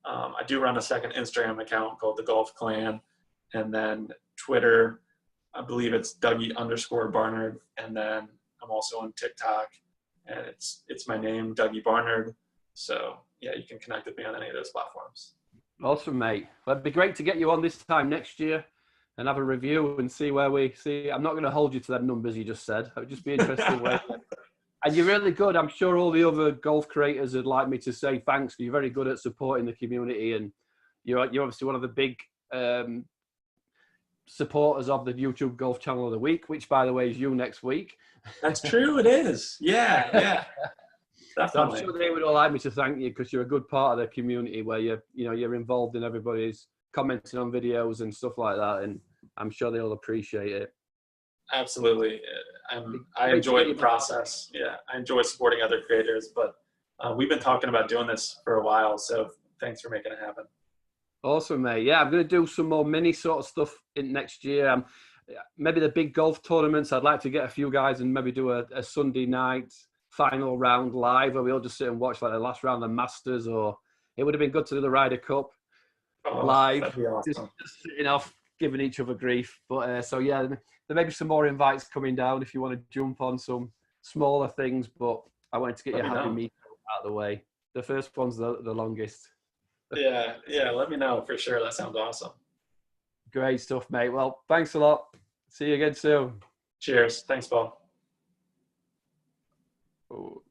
I do run a second Instagram account called The Golf Clan. And then Twitter, I believe it's Dougie_Barnard. And then I'm also on TikTok, and it's my name, Dougie Barnard. So yeah, you can connect with me on any of those platforms. Awesome, mate. Well, it'd be great to get you on this time next year and have a review and see where we see. I'm not going to hold you to them numbers you just said. It would just be interesting. And you're really good. I'm sure all the other golf creators would like me to say thanks. You're very good at supporting the community, and you're obviously one of the big supporters of the YouTube Golf Channel of the Week, which, by the way, is you next week. That's true. It is. Yeah. So I'm sure they would all like me to thank you because you're a good part of the community where you're involved in everybody's commenting on videos and stuff like that, and I'm sure they'll appreciate it. Absolutely. I enjoy the process. Yeah, I enjoy supporting other creators, but we've been talking about doing this for a while, so thanks for making it happen. Awesome, mate. Yeah, I'm going to do some more mini sort of stuff in next year. Maybe the big golf tournaments, I'd like to get a few guys and maybe do a Sunday night final round live where we all just sit and watch like the last round of the Masters, or it would have been good to do the Ryder Cup live. That'd be awesome. Just sitting off, giving each other grief. But so yeah, there may be some more invites coming down if you want to jump on some smaller things, but I wanted to get your happy meet out of the way. The first one's the longest. Yeah, let me know for sure. That sounds awesome. Great stuff, mate. Well, thanks a lot. See you again soon. Cheers. Thanks, Paul. Oh.